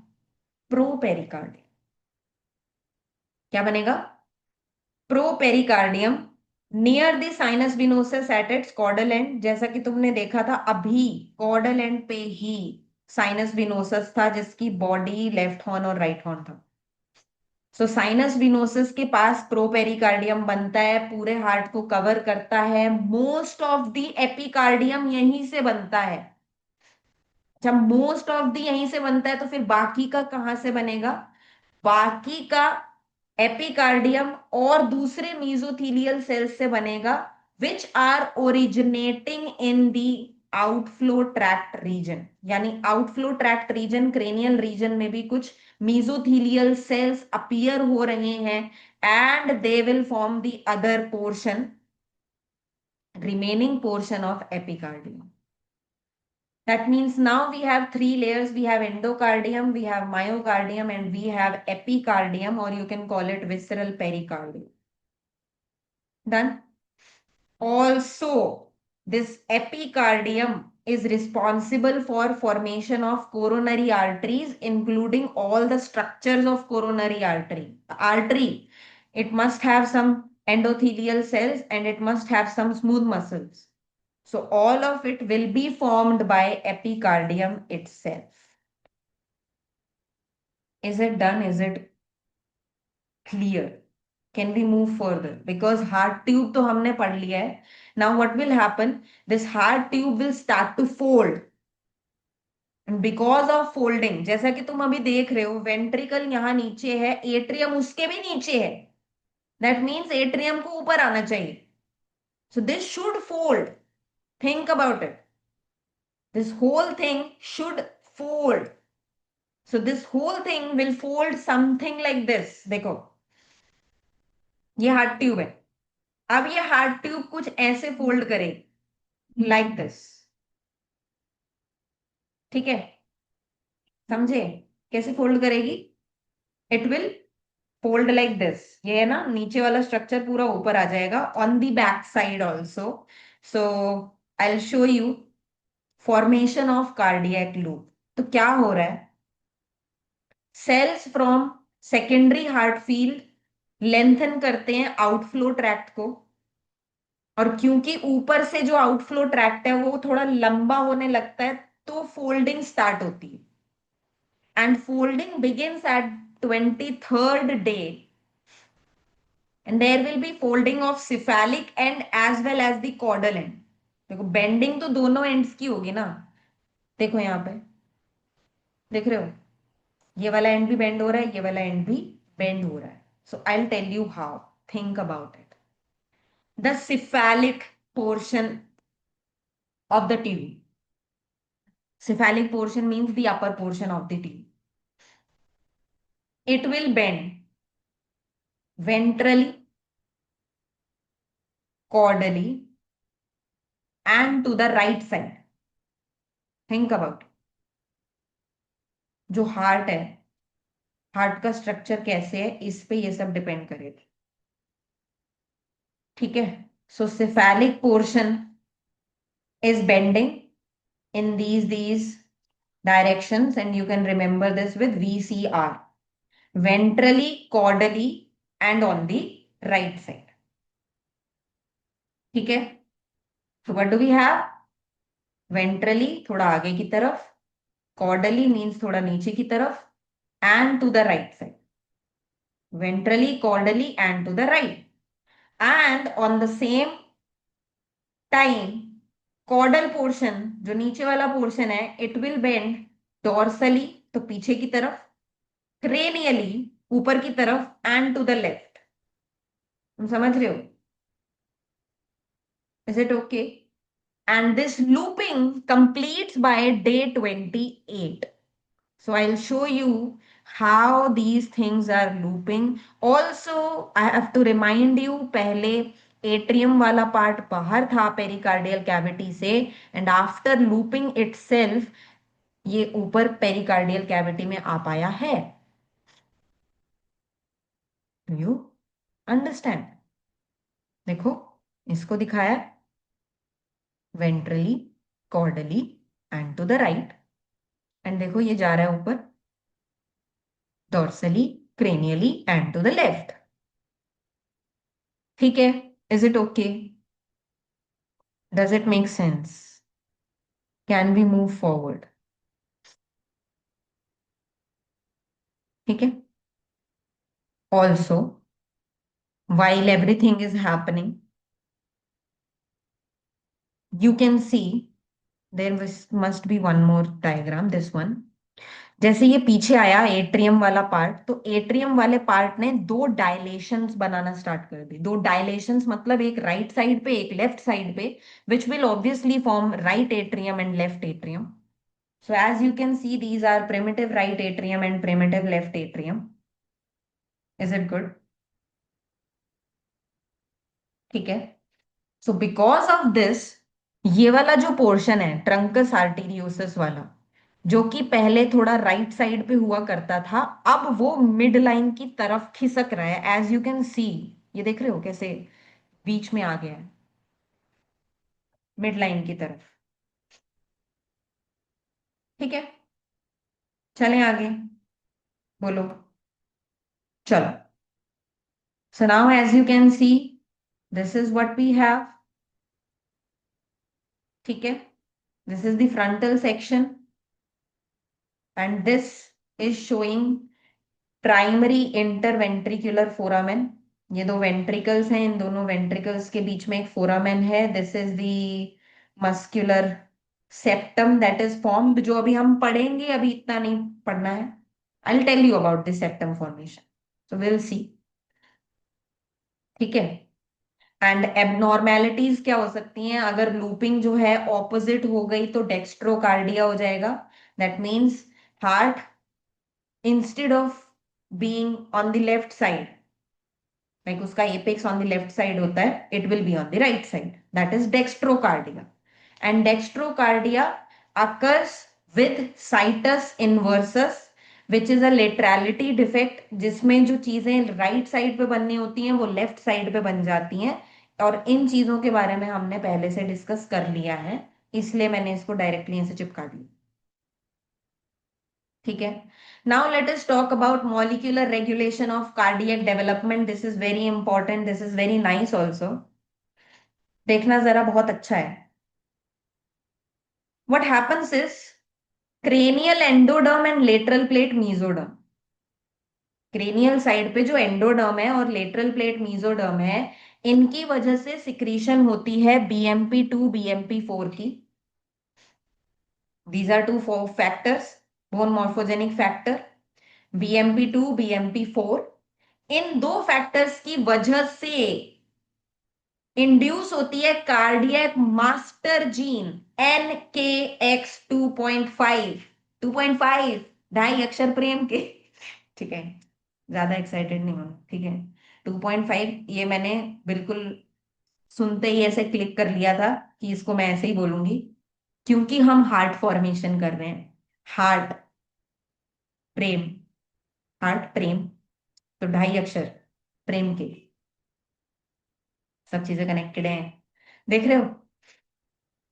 proepicardium. क्या बनेगा, proepicardium near the sinus venosus at its caudal end. जैसा कि तुमने देखा था अभी chordal and पे ही साइनस विनोसस था जिसकी बॉडी लेफ्ट हॉर्न और राइट हॉर्न था. सो साइनस विनोसस के पास प्रोपेरिकार्डियम बनता है, पूरे हार्ट को कवर करता है. मोस्ट ऑफ द एपिकार्डियम यहीं से बनता है. जब मोस्ट ऑफ द यहीं से बनता है तो फिर बाकी का कहां से बनेगा, बाकी का एपिकार्डियम और दूसरे मीजोथीलियल सेल्स से बनेगा, which are originating in the outflow tract region. यानी outflow tract region, cranial region में भी कुछ मीजोथीलियल सेल्स अपीयर हो रहे हैं, and they will form the other portion, remaining portion of epicardium. That means now we have three layers. We have endocardium, we have myocardium, and we have epicardium, or you can call it visceral pericardium. Done. Also, this epicardium is responsible for formation of coronary arteries, including all the structures of coronary artery. Artery, it must have some endothelial cells and it must have some smooth muscles. So all of it will be formed by epicardium itself. Is it done? Is it clear? Can we move further? Because heart tube तो हमने पढ़ लिया है. Now what will happen? This heart tube will start to fold. And because of folding, जैसा कि तुम अभी देख रहे हो, वेंट्रिकल यहाँ नीचे है, एट्रियम उसके भी नीचे है. That means एट्रियम को ऊपर आना चाहिए. So this should fold. Think about it. This whole thing should fold. So this whole thing will fold something like this. देखो, ये हार्ट ट्यूब है. अब ये हार्ट ट्यूब कुछ ऐसे फोल्ड करेगी, लाइक दिस. ठीक है, समझे? कैसे फोल्ड करेगी? It will fold like this. ये है ना, नीचे वाला स्ट्रक्चर पूरा ऊपर आ जाएगा on the back side also. So I will show you formation of cardiac loop. तो क्या हो रहा है? Cells from secondary heart field lengthen करते हैं आउटफ्लो ट्रैक्ट को. और क्योंकि ऊपर से जो आउटफ्लो ट्रैक्ट है वो थोड़ा लंबा होने लगता है, तो फोल्डिंग स्टार्ट होती है. And folding begins at 23rd day. And there will be folding of cephalic end as well as the caudal end. देखो, बेंडिंग तो दोनों एंड्स की होगी ना. देखो यहाँ पे, देख रहे हो? ये वाला एंड भी बेंड हो रहा है, ये वाला एंड भी बेंड हो रहा है. So I will tell you how. Think about it. The cephalic portion of the tube. Cephalic portion means the upper portion of the tube. It will bend ventrally, caudally, and to the right side. Think about it. जो heart है, heart का structure कैसे है, इस पे ये सब depend करेगा. ठीक है. So cephalic portion is bending in these directions, and you can remember this with VCR: ventrally, caudally, and on the right side. ठीक है. So what do we have? Ventrally थोड़ा आगे की तरफ, caudally means थोड़ा नीचे की तरफ, and to the right side. Ventrally, caudally, and to the right. And on the same time, caudal portion, जो नीचे वाला पोर्शन है, it will bend dorsally, तो पीछे की तरफ, cranially, ऊपर की तरफ, and to the left. तुम समझ रहे हो? Is it okay? And this looping completes by day 28. So I'll show you how these things are looping. Also, I have to remind you, पहले एट्रियम वाला पार्ट बाहर था पेरिकार्डियल कैविटी से, and after looping itself ये ऊपर pericardial cavity में आ पाया है. Do you understand? देखो, इसको दिखाया ventrally, caudally, and to the right. And देखो, ये जा रहा है ऊपर dorsally, cranially, and to the left. ठीक है. Is it okay? Does it make sense? Can we move forward? ठीक है. Also, while everything is happening, you can see must be one more diagram, this one. जैसे ये पीछे आया atrium वाला part, तो एट्रियम वाले पार्ट ने दो डायलेशंस बनाना स्टार्ट कर दी. दो डायलेशंस मतलब एक राइट साइड पे, एक लेफ्ट साइड पे, which will obviously form right atrium and left atrium. So as you can see, these are primitive right atrium and primitive left atrium. Is it good? ठीक है. So because of this, ये वाला जो portion है trunks arteriosus वाला, जो कि पहले थोड़ा राइट साइड पे हुआ करता था, अब वो मिड लाइन की तरफ खिसक रहा है. एज यू कैन सी, ये देख रहे हो कैसे बीच में आ गया है, मिड लाइन की तरफ. ठीक है. चलें आगे. बोलो. चलो. So now as you can see, this is what we have. ठीक है. This is the frontal section, and this is showing primary interventricular foramen. ये दो वेंट्रिकल्स हैं, इन दोनों वेंट्रिकल्स के बीच में एक फोरामेन है. This is the muscular septum that is formed, जो अभी हम पढ़ेंगे, अभी इतना नहीं पढ़ना है. I will tell you about the septum formation, so will see. ठीक है. एंड एबनॉर्मेलिटीज क्या हो सकती हैं? अगर लूपिंग जो है ऑपोजिट हो गई तो डेक्स्ट्रोकार्डिया हो जाएगा। That means heart instead of being on the left side, like उसका apex on the left side होता है, it will be on the right side, that is dextrocardia. And dextrocardia occurs with situs inversus which is a laterality defect, जिसमें जो चीजें right side पे बननी होती हैं वो लेफ्ट साइड पे बन जाती हैं। और इन चीजों के बारे में हमने पहले से डिस्कस कर लिया है, इसलिए मैंने इसको डायरेक्टली ऐसे चिपका दिया। ठीक है। Now let us talk about molecular regulation of cardiac development. This is very important, this is very nice also. देखना जरा, बहुत अच्छा है। What happens is cranial endoderm and lateral plate mesoderm. Cranial side पे जो एंडोडर्म है और lateral plate mesoderm है, इनकी वजह से सिक्रीशन होती है BMP2 BMP4 की। These are two factors, bone morphogenetic factor, BMP2 BMP4। इन दो फैक्टर्स की वजह से इंड्यूस होती है कार्डियक मास्टर जीन NKX 2.5। 2.5 ढाई अक्षर प्रेम के। ठीक है, ज्यादा एक्साइटेड नहीं होना, ठीक है। 2.5 ये मैंने बिल्कुल सुनते ही ऐसे क्लिक कर लिया था कि इसको मैं ऐसे ही बोलूंगी, क्योंकि हम हार्ट फॉर्मेशन कर रहे हैं। हार्ट प्रेम, हार्ट प्रेम, तो ढाई अक्षर प्रेम के, सब चीजें कनेक्टेड हैं। देख रहे हो?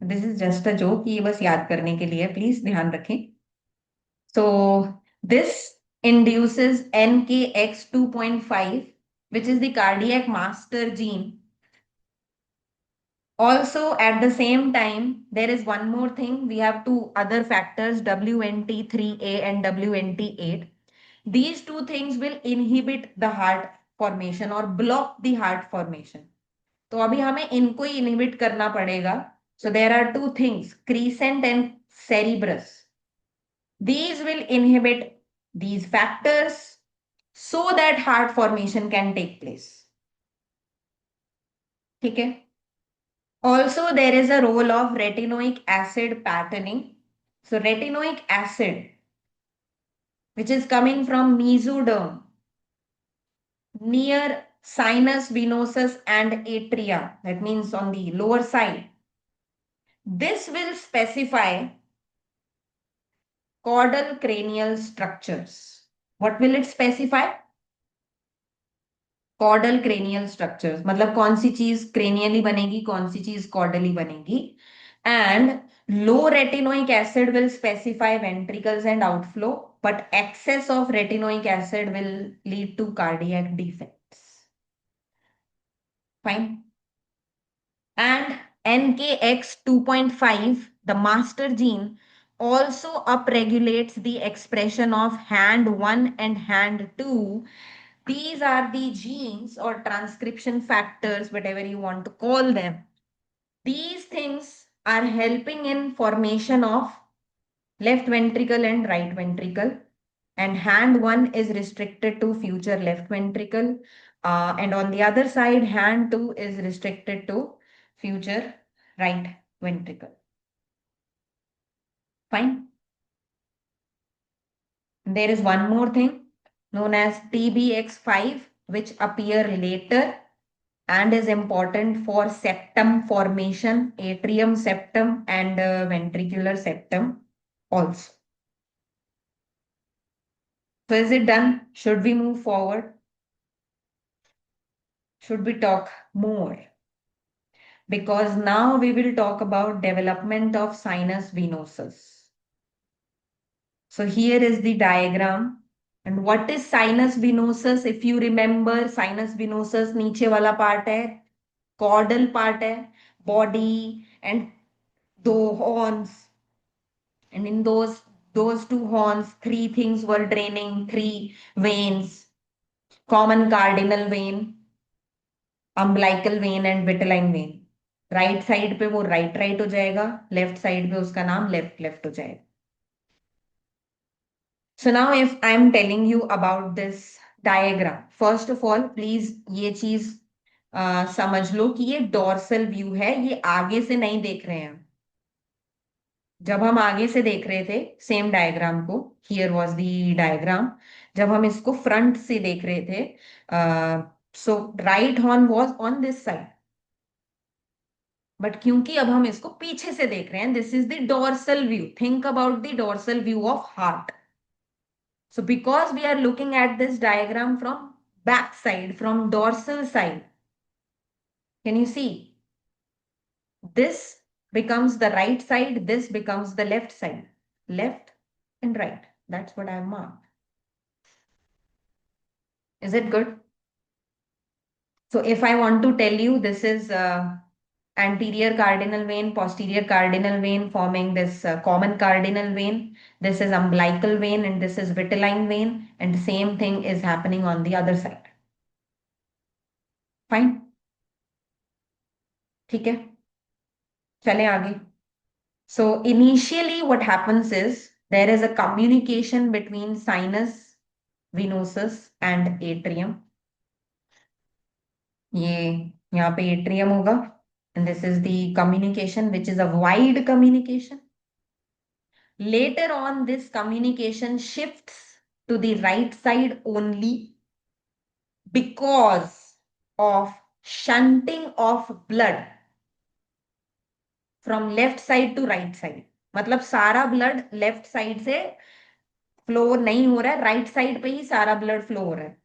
This is just a joke, ये बस याद करने के लिए, प्लीज ध्यान रखें। So this induces NKX 2.5, which is the cardiac master gene. Also, at the same time, there is one more thing. We have two other factors, WNT3A and WNT8. These two things will inhibit the heart formation or block the heart formation. तो अभी हमें इनको ही inhibit करना पड़ेगा. So there are two things, crescent and cerebrus. These will inhibit these factors so that heart formation can take place. ठीक है. Also, there is a role of retinoic acid patterning. So, retinoic acid, which is coming from mesoderm near sinus venosus and atria, that means on the lower side, this will specify caudal cranial structures. What will it specify? Caudal cranial structures, मतलब कौन सी चीज cranially बनेगी, कौन सी चीज caudally बनेगी. And low retinoic acid will specify ventricles and outflow, but excess of retinoic acid will lead to cardiac defects. Fine. And NKX 2.5, the master gene, also upregulates the expression of HAND1 and HAND2. These are the genes or transcription factors, whatever you want to call them. These things are helping in formation of left ventricle and right ventricle. And HAND1 is restricted to future left ventricle. And on the other side, HAND2 is restricted to future right ventricle. Fine. There is one more thing known as TBX5, which appear later and is important for septum formation, atrium septum and ventricular septum also. So is it done? Should we move forward? Should we talk more? Because now we will talk about development of sinus venosus. So here is the diagram. And what is sinus venosus? If you remember, sinus venosus नीचे वाला part है, caudal part है, body and दो horns. And in those two horns, three things were draining, three veins. Common cardinal vein, umbilical vein and vitelline vein. Right side पे वो right right हो जाएगा, left side पे उसका नाम लेफ्ट लेफ्ट हो जाएगा. So now if I am telling you about this diagram, first of all, please ये चीज समझ लो कि ये डोर्सल व्यू है, ये आगे से नहीं देख रहे हैं। जब हम आगे से देख रहे थे सेम डायग्राम को, हियर वाज द डायग्राम, जब हम इसको फ्रंट से देख रहे थे, so right horn was on this side, but क्योंकि अब हम इसको पीछे से देख रहे हैं, this is the dorsal view, think about the dorsal view of heart. So because we are looking at this diagram from back side, from dorsal side, can you see? This becomes the right side, this becomes the left side. Left and right. That's what I've marked. Is it good? So if I want to tell you this is anterior cardinal vein, posterior cardinal vein forming this common cardinal vein, this is umbilical vein and this is vitelline vein, and the same thing is happening on the other side. Fine? ठीक है, चलें आगे. So initially what happens is there is a communication between sinus venosus and atrium. ये यहाँ पे atrium होगा, and this is the communication which is a wide communication. Later on this communication shifts to the right side only because of shunting of blood from left side to right side. मतलब सारा blood left side से flow नहीं हो रहा है, right side पे ही सारा blood flow हो रहा है.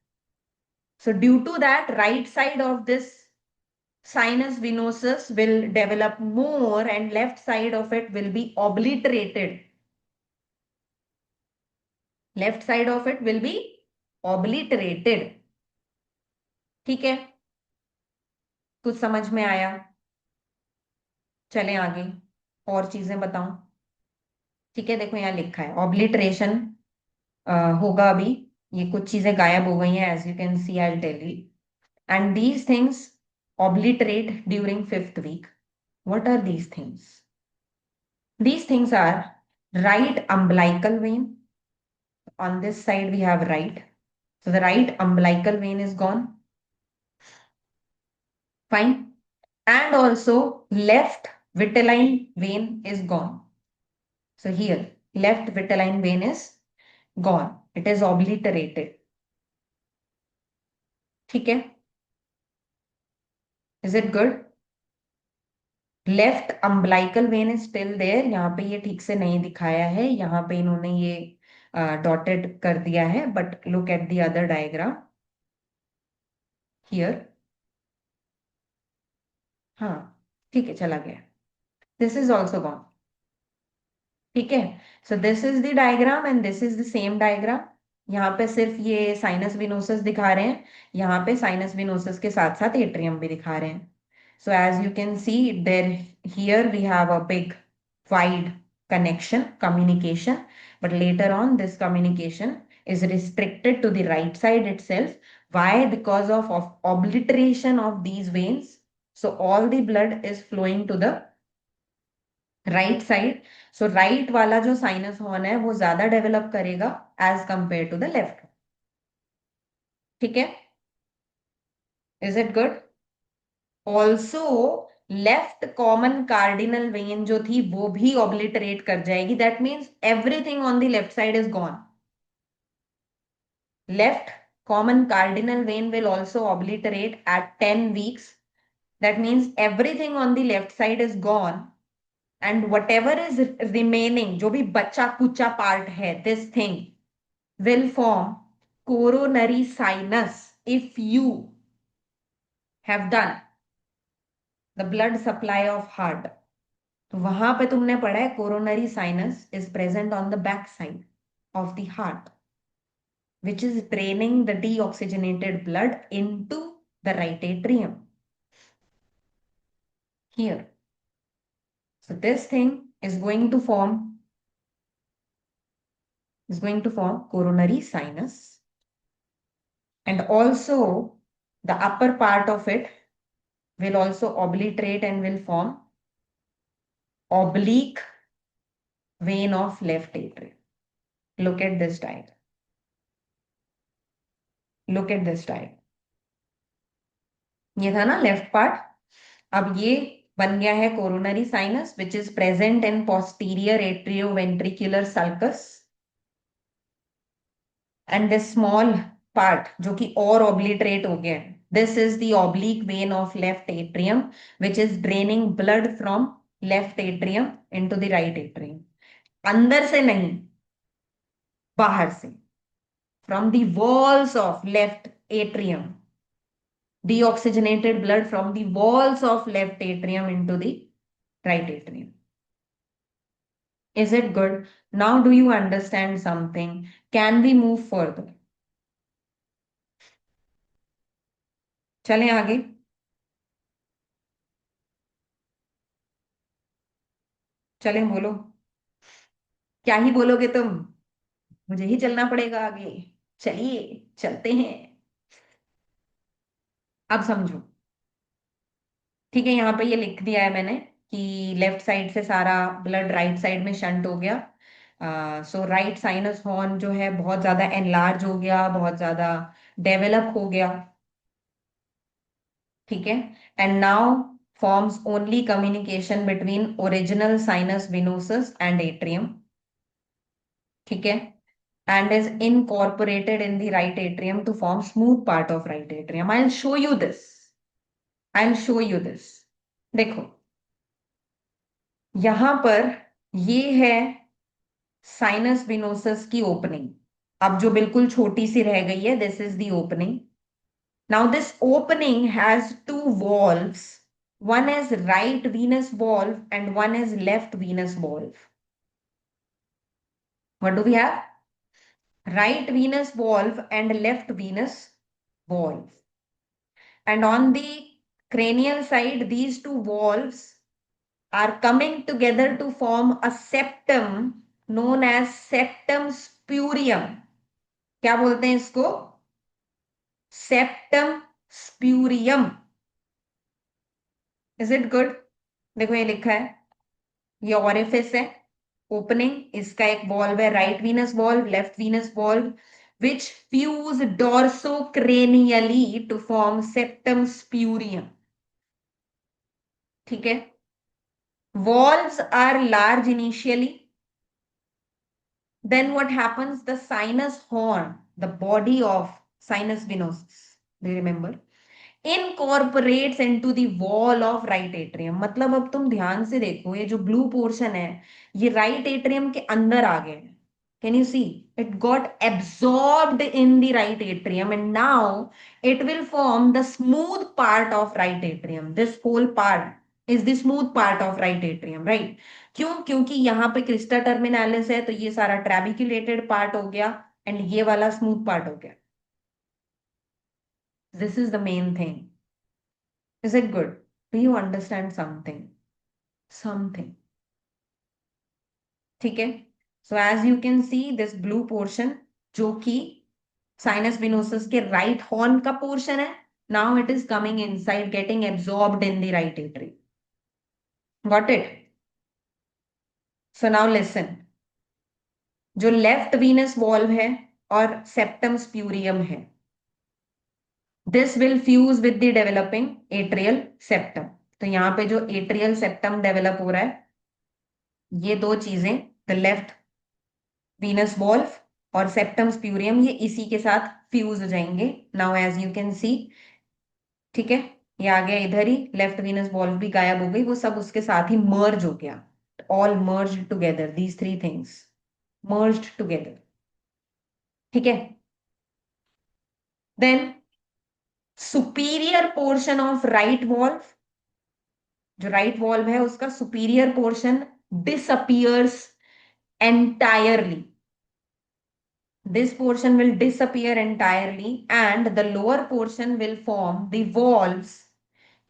So due to that right side of this sinus venosus will develop more and left side of it will be obliterated. Left side of it will be obliterated. ठीक है, कुछ समझ में आया? चलें आगे, और चीजें बताऊं. ठीक है, देखो यहाँ लिखा है ऑब्लिटरेशन होगा अभी. ये कुछ चीजें गायब हो गई हैं, as you can see, I tell you. And these things obliterate during fifth week. What are these things? These things are right umbilical vein. On this side, we have right. So the right umbilical vein is gone. Fine. And also left vitelline vein is gone. So here, left vitelline vein is gone. It is obliterated. ठीक है? Is it good? Left umbilical vein is still there. यहाँ पे ये ठीक से नहीं दिखाया है, यहाँ पे इन्होंने ये डॉटेड कर दिया है, but look at the other diagram here. हाँ, ठीक है, चला गया. This is also gone. ठीक है, so this is the diagram and this is the same diagram. यहाँ पे सिर्फ ये साइनस विनोसस दिखा रहे हैं, यहाँ पे साइनस विनोसस के साथ साथ एट्रियम भी दिखा रहे हैं. So as you can see there, here we have a big wide connection, communication, but later on this communication is restricted to the right side itself. Why? Because of obliteration of these veins. So all the blood is flowing to the right side. So right वाला जो sinus horn है वो ज्यादा develop करेगा as compared to the left. ठीक है? Is it good? Also left common cardinal vein जो थी वो भी ऑब्लिटरेट कर जाएगी. That means everything on the left side is gone. Left common cardinal vein will also obliterate at 10 weeks. That means everything on the left side is gone and whatever is remaining, जो भी बच्चा कुचा part है, this thing will form coronary sinus. If you have done the blood supply of heart, तो वहां पे तुमने पढ़ा है coronary sinus is present on the back side of the heart, which is draining the deoxygenated blood into the right atrium here. So this thing is going to form coronary sinus, and also the upper part of it will also obliterate and will form oblique vein of left atrium. Look at this diagram. Look at this diagram. ये था ना left part. अब ये बन गया है coronary sinus which is present in posterior atrioventricular sulcus, and this small part जो कि और ऑब्लिटरेट हो गया है, this is the oblique when of left atrium which is draining blood from left atrium into the right atrium. अंदर से नहीं, बाहर से, from the walls of left atrium, deoxygenated blood from the walls of left atrium into the right atrium. Is it good? Now, do you understand something? Can we move further? चलें आगे। चलें, बोलो। क्या ही बोलोगे तुम? मुझे ही चलना पड़ेगा आगे। चलिए, चलते हैं। अब समझो। ठीक है, यहाँ पे ये लिख दिया है मैंने कि लेफ्ट साइड से सारा ब्लड राइट साइड में शंट हो गया। सो राइट साइनस हॉर्न जो है बहुत ज्यादा एनलार्ज हो गया, बहुत ज्यादा डेवलप हो गया। ठीक है, and now forms only communication between original sinus venosus and atrium. ठीक है, and is incorporated in the right atrium to form smooth part of right atrium. I will show you this. I will show you this. देखो, यहां पर ये है sinus venosus की opening. अब जो बिल्कुल छोटी सी रह गई है, this is the opening. Now this opening has two valves. One is right venous valve and one is left venous valve. What do we have? Right venous valve and left venous valve. And on the cranial side, these two valves are coming together to form a septum known as septum spurium. क्या बोलते हैं इसको? Septum spurium. Is it good? देखो ये लिखा है, ये orifice है, ओपनिंग। इसका एक वॉल्व है, right venous valve, left venous valve, which fuse dorsocranially to form septum spurium. ठीक है, valves are large initially, then what happens? The sinus horn, the body of sinus venosus, do you remember, incorporates into the wall of right atrium। मतलब अब तुम ध्यान से देखो, ये जो ब्लू पोर्शन है ये राइट एट्रियम के अंदर आ गए। Can you see? It got absorbed in the right atrium and now it will form the smooth part of right atrium. This whole part is the smooth part of right atrium, right? क्यों? क्योंकि यहाँ पे Crysta terminalis है, तो ये सारा ट्रेबिक्युलेटेड part हो गया एंड ये वाला स्मूथ पार्ट हो गया। This is the main thing. Is it good? Do you understand something? Something. ठीक है, so as you can see this blue portion जो कि साइनस विनोसस के राइट हॉर्न का पोर्शन है, now it is coming inside, getting absorbed in the right atrium. Got it? So now listen, जो left venous valve है और septum spurium है, this will fuse with the developing atrial septum. तो यहां पे जो एट्रियल सेप्टम डेवलप हो रहा है, ये दो चीजें, द लेफ्ट वीनस वॉल्व और सेप्टम स्प्यूरियम, ये इसी के साथ फ्यूज हो जाएंगे। Now as you can see, ठीक है, ये आ गया इधर ही, लेफ्ट वीनस वॉल्व भी गायब हो गई, वो सब उसके साथ ही मर्ज हो गया। All merge together, these three things merge together. ठीक है, then superior portion of right valve, जो राइट वॉल्व है उसका superior portion disappears entirely. This portion will disappear entirely and the lower portion will form the valves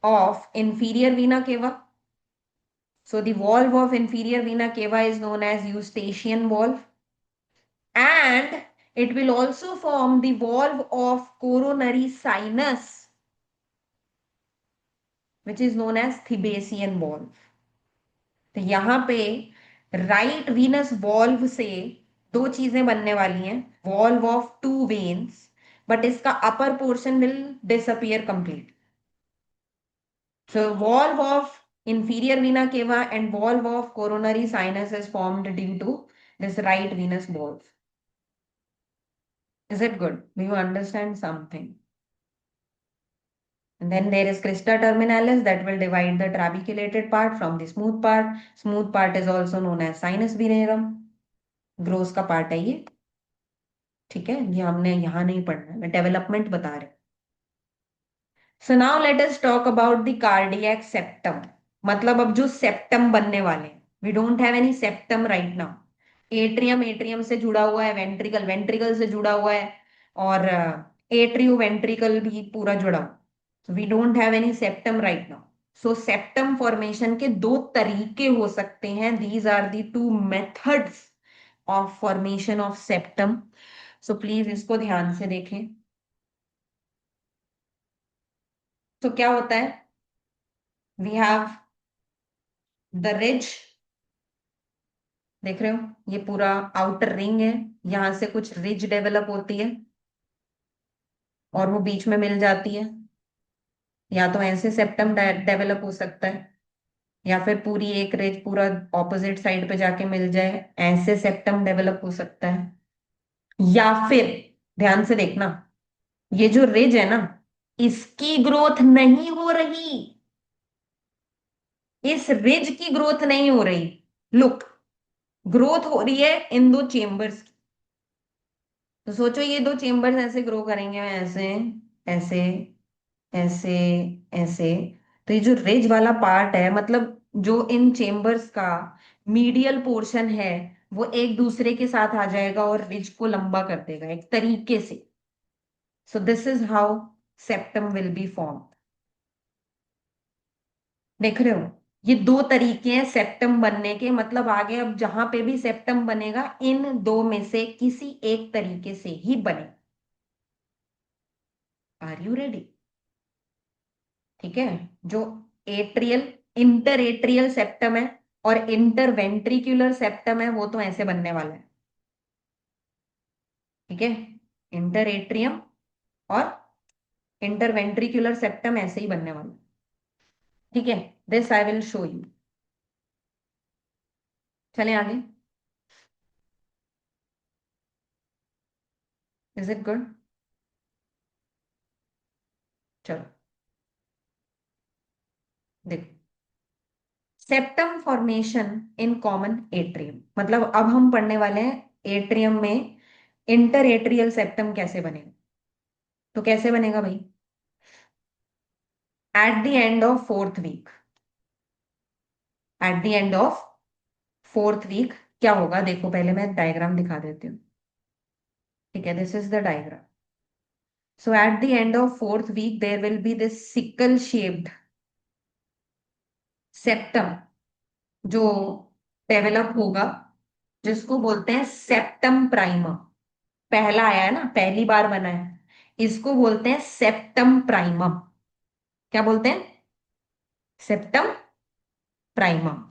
of inferior vena cava. So the valve of inferior vena cava is known as eustachian valve, and it will also form the valve of coronary sinus, which is known as Thebesian valve. तो यहाँ पे right venous valve से दो चीजें बनने वाली हैं, valve of two veins, but इसका upper portion will disappear complete. So valve of inferior vena cava and valve of coronary sinus is formed due to this right venous valve. Is it good? Do you understand something? And then there is crista terminalis that will divide the trabeculated part from the smooth part. Smooth part is also known as sinus venerum. Gross का part है ये, ठीक है, ये हमने यहाँ नहीं पढ़ना है, मैं डेवलपमेंट बता रही हूँ. So now let us talk about the cardiac septum. मतलब अब जो सेप्टम बनने वाले हैं, we don't have any septum right now. Atrium atrium से जुड़ा हुआ है, वेंट्रिकल वेंट्रिकल से जुड़ा हुआ है, और एट्रियो वेंट्रिकल भी पूरा जुड़ा हुआ. We don't have any septum right now. So septum formation के दो तरीके हो सकते हैं. These are the two methods of formation of septum. So please इसको ध्यान से देखें. तो क्या होता है, वी हैव द रिज. देख रहे हो, ये पूरा आउटर रिंग है, यहां से कुछ रिज डेवलप होती है और वो बीच में मिल जाती है. या तो ऐसे सेप्टम डेवलप हो सकता है, या फिर पूरी एक रिज पूरा ऑपोजिट साइड पे जाके मिल जाए, ऐसे सेप्टम डेवलप हो सकता है. या फिर ध्यान से देखना, ये जो रिज है ना, इसकी ग्रोथ नहीं हो रही, इस रिज की ग्रोथ नहीं हो रही. लुक, ग्रोथ हो रही है इन दो चेम्बर्स. तो सोचो ये दो चेम्बर्स ऐसे ग्रो करेंगे, ऐसे ऐसे ऐसे ऐसे. तो ये जो रिज वाला पार्ट है, मतलब जो इन चेम्बर्स का मीडियल पोर्शन है, वो एक दूसरे के साथ आ जाएगा और रिज को लंबा कर देगा एक तरीके से. सो this is how septum will be form. देख रहे हो, ये दो तरीके हैं सेप्टम बनने के. मतलब आगे अब जहां पे भी सेप्टम बनेगा, इन दो में से किसी एक तरीके से ही बने. Are you ready? ठीक है. जो एट्रियल इंटर एट्रियल सेप्टम है और इंटरवेंट्रिकुलर सेप्टम है, वो तो ऐसे बनने वाला है. ठीक है, इंटर एट्रियम और इंटरवेंट्रिकुलर सेप्टम ऐसे ही बनने वाला है. ठीक है, this I will show you. चलें आगे. Is it good? चलो देखो, septum formation in common atrium. मतलब अब हम पढ़ने वाले हैं एट्रियम में इंटर एट्रियल सेप्टम कैसे बनेगा. तो कैसे बनेगा भाई, at the end of fourth week. At the end of fourth week क्या होगा, देखो पहले मैं डायग्राम दिखा देती हूँ. ठीक है, this is the diagram. So at the end of fourth week there will be this sickle shaped septum जो डेवलप होगा, जिसको बोलते हैं सेप्टम प्राइमम. पहला आया है ना, पहली बार बना है, इसको बोलते हैं सेप्टम प्राइमम. क्या बोलते हैं? Septum primum.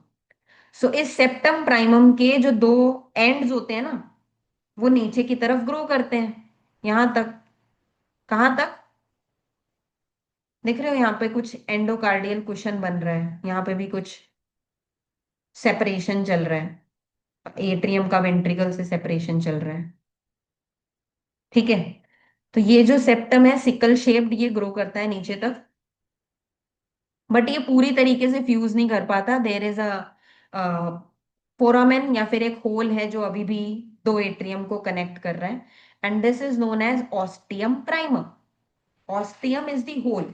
सो इस सेप्टम प्राइमम के जो दो एंड्स होते हैं ना, वो नीचे की तरफ ग्रो करते हैं, यहां तक. कहां तक? देख रहे हो, यहाँ पे कुछ एंडोकार्डियल कुशन बन रहा है, यहाँ पे भी कुछ सेपरेशन चल रहा है, एट्रियम का वेंट्रिकल से सेपरेशन चल रहा है. ठीक है. तो ये जो सेप्टम है सिकल शेप्ड, ये ग्रो करता है नीचे तक, बट ये पूरी तरीके से फ्यूज नहीं कर पाता. देयर इज अ फोरामेन, या फिर एक होल है जो अभी भी दो एट्रियम को कनेक्ट कर रहा है, and this is known as ostium primum. Ostium is the hole.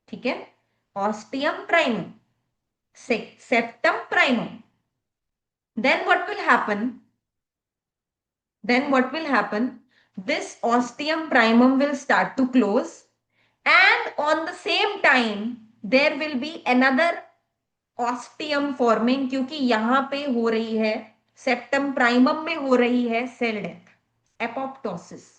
ठीक है, ostium primum, septum primum. then what will happen then what will happen, this ostium primum will start to close, and on the same time there will be another ostium forming, क्योंकि यहां पे हो रही है, septum primum में हो रही है cell death, apoptosis.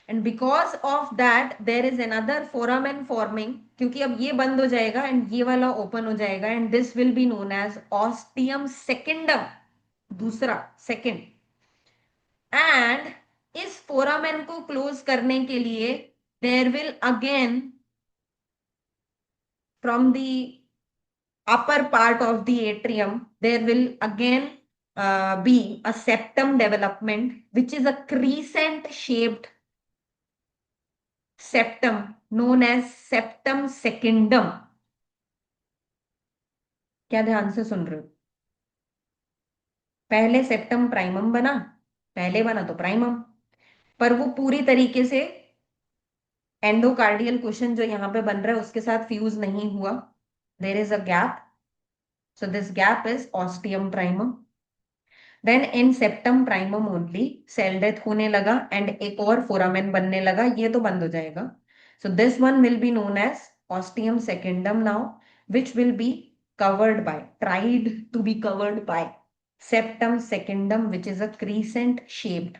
And because of that there is another foramen forming, क्योंकि अब ये बंद हो जाएगा एंड ये वाला ओपन हो जाएगा, and this will be known as ostium secundum, दूसरा सेकेंड. एंड इस फोरामेन को क्लोज करने के लिए there will again from the upper part of the atrium, there will again be a septum development, which is a crescent shaped septum known as septum secundum. क्या ध्यान से सुन रहे हो? पहले सेप्टम प्राइमम बना, पहले बना तो प्राइमम, पर वो पूरी तरीके से एंडोकार्डियल क्वेश्चन जो यहाँ पे बन रहा है उसके साथ फ्यूज नहीं हुआ. There is a gap. So this gap is ostium primum. Then in septum primum only cell death होने लगा एंड एक और फोरामेन बनने लगा. ये तो बंद हो जाएगा. So this one will be known as ostium secundum now, which will be covered by, tried to be covered by septum secundum, which is a crescent shaped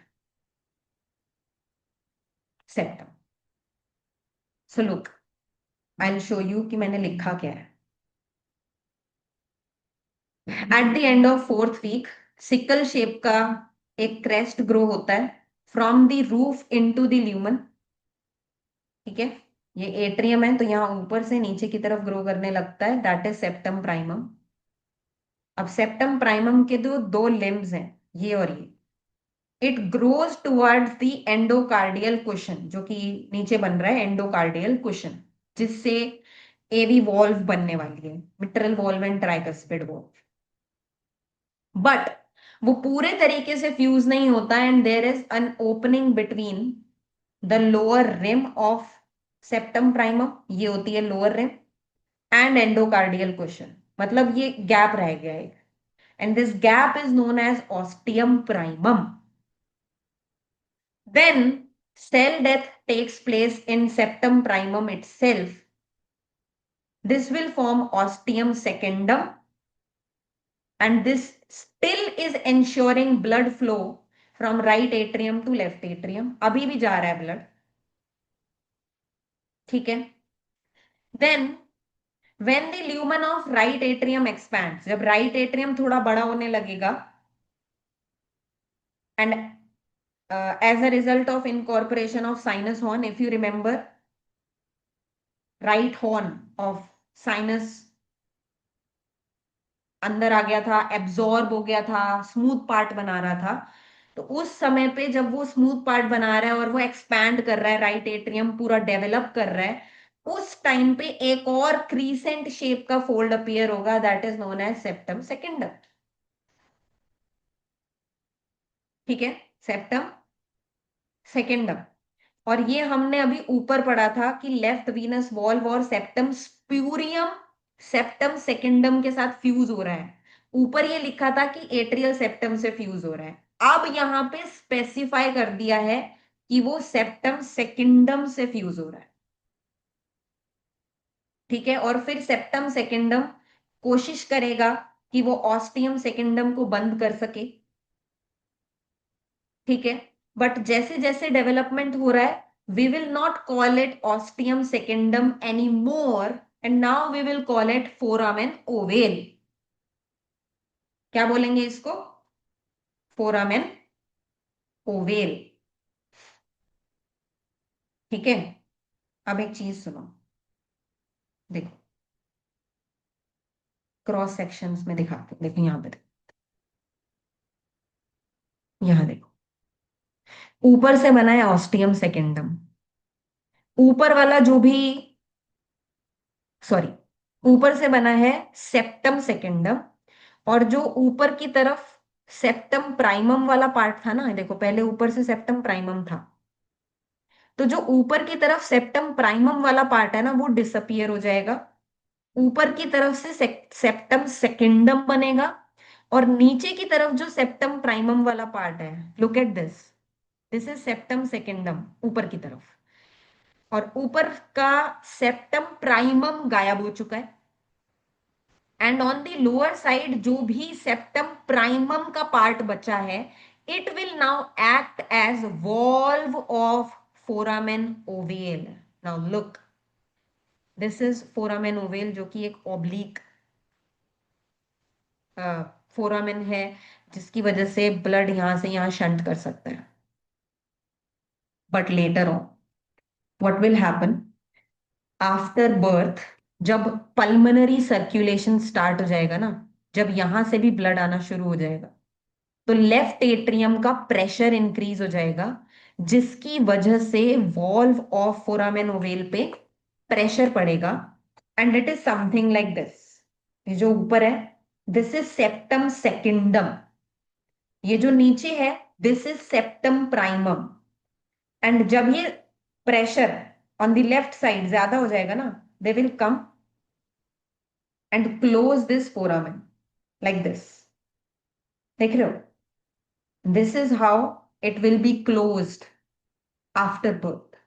septum. So look, I'll show you कि मैंने लिखा क्या है. At the end of fourth week, sickle shape का एक crest grow होता है from the roof into the lumen. ठीक है, ये एट्रियम है तो यहाँ ऊपर से नीचे की तरफ ग्रो करने लगता है. That is septum primum. अब सेप्टम प्राइमम के दो दो लिम्स हैं, ये और ये. It grows towards the endocardial cushion, जो कि नीचे बन रहा है एंडोकार्डियल कुशन, जिससे एवी वॉल्व बनने वाली है, mitral valve and tricuspid valve. But वो पूरे तरीके से फ्यूज नहीं होता and there is an opening between the lower rim of septum primum, ये होती है lower rim, and endocardial cushion. मतलब ये गैप रह गया है, and this gap is known as ostium primum. Then cell death takes place in septum primum itself. This will form ostium secundum, and this still is ensuring blood flow from right atrium to left atrium. अभी भी जा रहा है blood. ठीक है. Then when the lumen of right atrium expands, जब right atrium थोड़ा बड़ा होने लगेगा, and as a result of incorporation of sinus horn, if you remember, right horn of sinus अंदर आ गया था, एब्जॉर्ब हो गया था, स्मूथ पार्ट बना रहा था. तो उस समय पे जब वो स्मूथ पार्ट बना रहा है और वो एक्सपैंड कर रहा है, राइट एट्रियम पूरा डेवलप कर रहा है, उस टाइम पे एक और क्रीसेंट शेप का फोल्ड अपीयर होगा. That is known as septum secundum. ठीक है, सेप्टम सेकेंडम. और ये हमने अभी ऊपर पढ़ा था कि लेफ्ट वीनस वॉल्व और सेप्टम स्प्यूरियम सेप्टम सेकेंडम के साथ फ्यूज हो रहा है. ऊपर ये लिखा था कि एट्रियल सेप्टम से फ्यूज हो रहा है. अब यहां पे स्पेसिफाई कर दिया है कि वो सेप्टम सेकेंडम से फ्यूज हो रहा है. ठीक है, और फिर सेप्टम सेकेंडम कोशिश करेगा कि वो ऑस्टियम सेकेंडम को बंद कर सके. ठीक है, बट जैसे जैसे डेवलपमेंट हो रहा है, we will not call it ostium secundum anymore, and now we will call it foramen ovale. क्या बोलेंगे इसको? Foramen ovale. ठीक है, अब एक चीज सुनो, देखो क्रॉस सेक्शंस में दिखाते हैं. देखो यहाँ पे देखो, यहाँ देखो, ऊपर से बना है ऑस्टियम सेकेंडम. ऊपर वाला जो भी, सॉरी, ऊपर से बना है सेप्टम सेकेंडम, और जो ऊपर की तरफ सेप्टम प्राइमम वाला पार्ट था ना, देखो पहले ऊपर से सेप्टम प्राइमम था, तो जो ऊपर की तरफ सेप्टम प्राइमम वाला पार्ट है ना, वो डिसअपियर हो जाएगा. ऊपर की तरफ से सेप्टम सेकेंडम बनेगा, और नीचे की तरफ जो सेप्टम प्राइमम वाला पार्ट है, look at this, this is septum secundum ऊपर की तरफ, और ऊपर का सेप्टम प्राइमम गायब हो चुका है. And on the lower side जो भी सेप्टम प्राइमम का पार्ट बचा है, it will now act as valve of foramen ovale. Now look, this is foramen ovale, जो कि एक ओब्लिक फोरामेन है, जिसकी वजह से ब्लड यहां से यहां शंट कर सकता है. But later on what will happen after birth, जब पल्मनरी सर्कुलेशन स्टार्ट हो जाएगा ना, जब यहां से भी ब्लड आना शुरू हो जाएगा, तो लेफ्ट एट्रियम का प्रेशर इंक्रीज हो जाएगा, जिसकी वजह से वॉल्व ऑफ फोरामेन ओवेल पे प्रेशर पड़ेगा। And it is something like this. ये जो ऊपर है, दिस इज सेप्टम सेकेंडम। ये जो नीचे है, this is septum primum. And जब ये pressure on the left side ज्यादा हो जाएगा ना, they will come and close this foramen like this. देख रहे हो? This is how it will be closed after birth.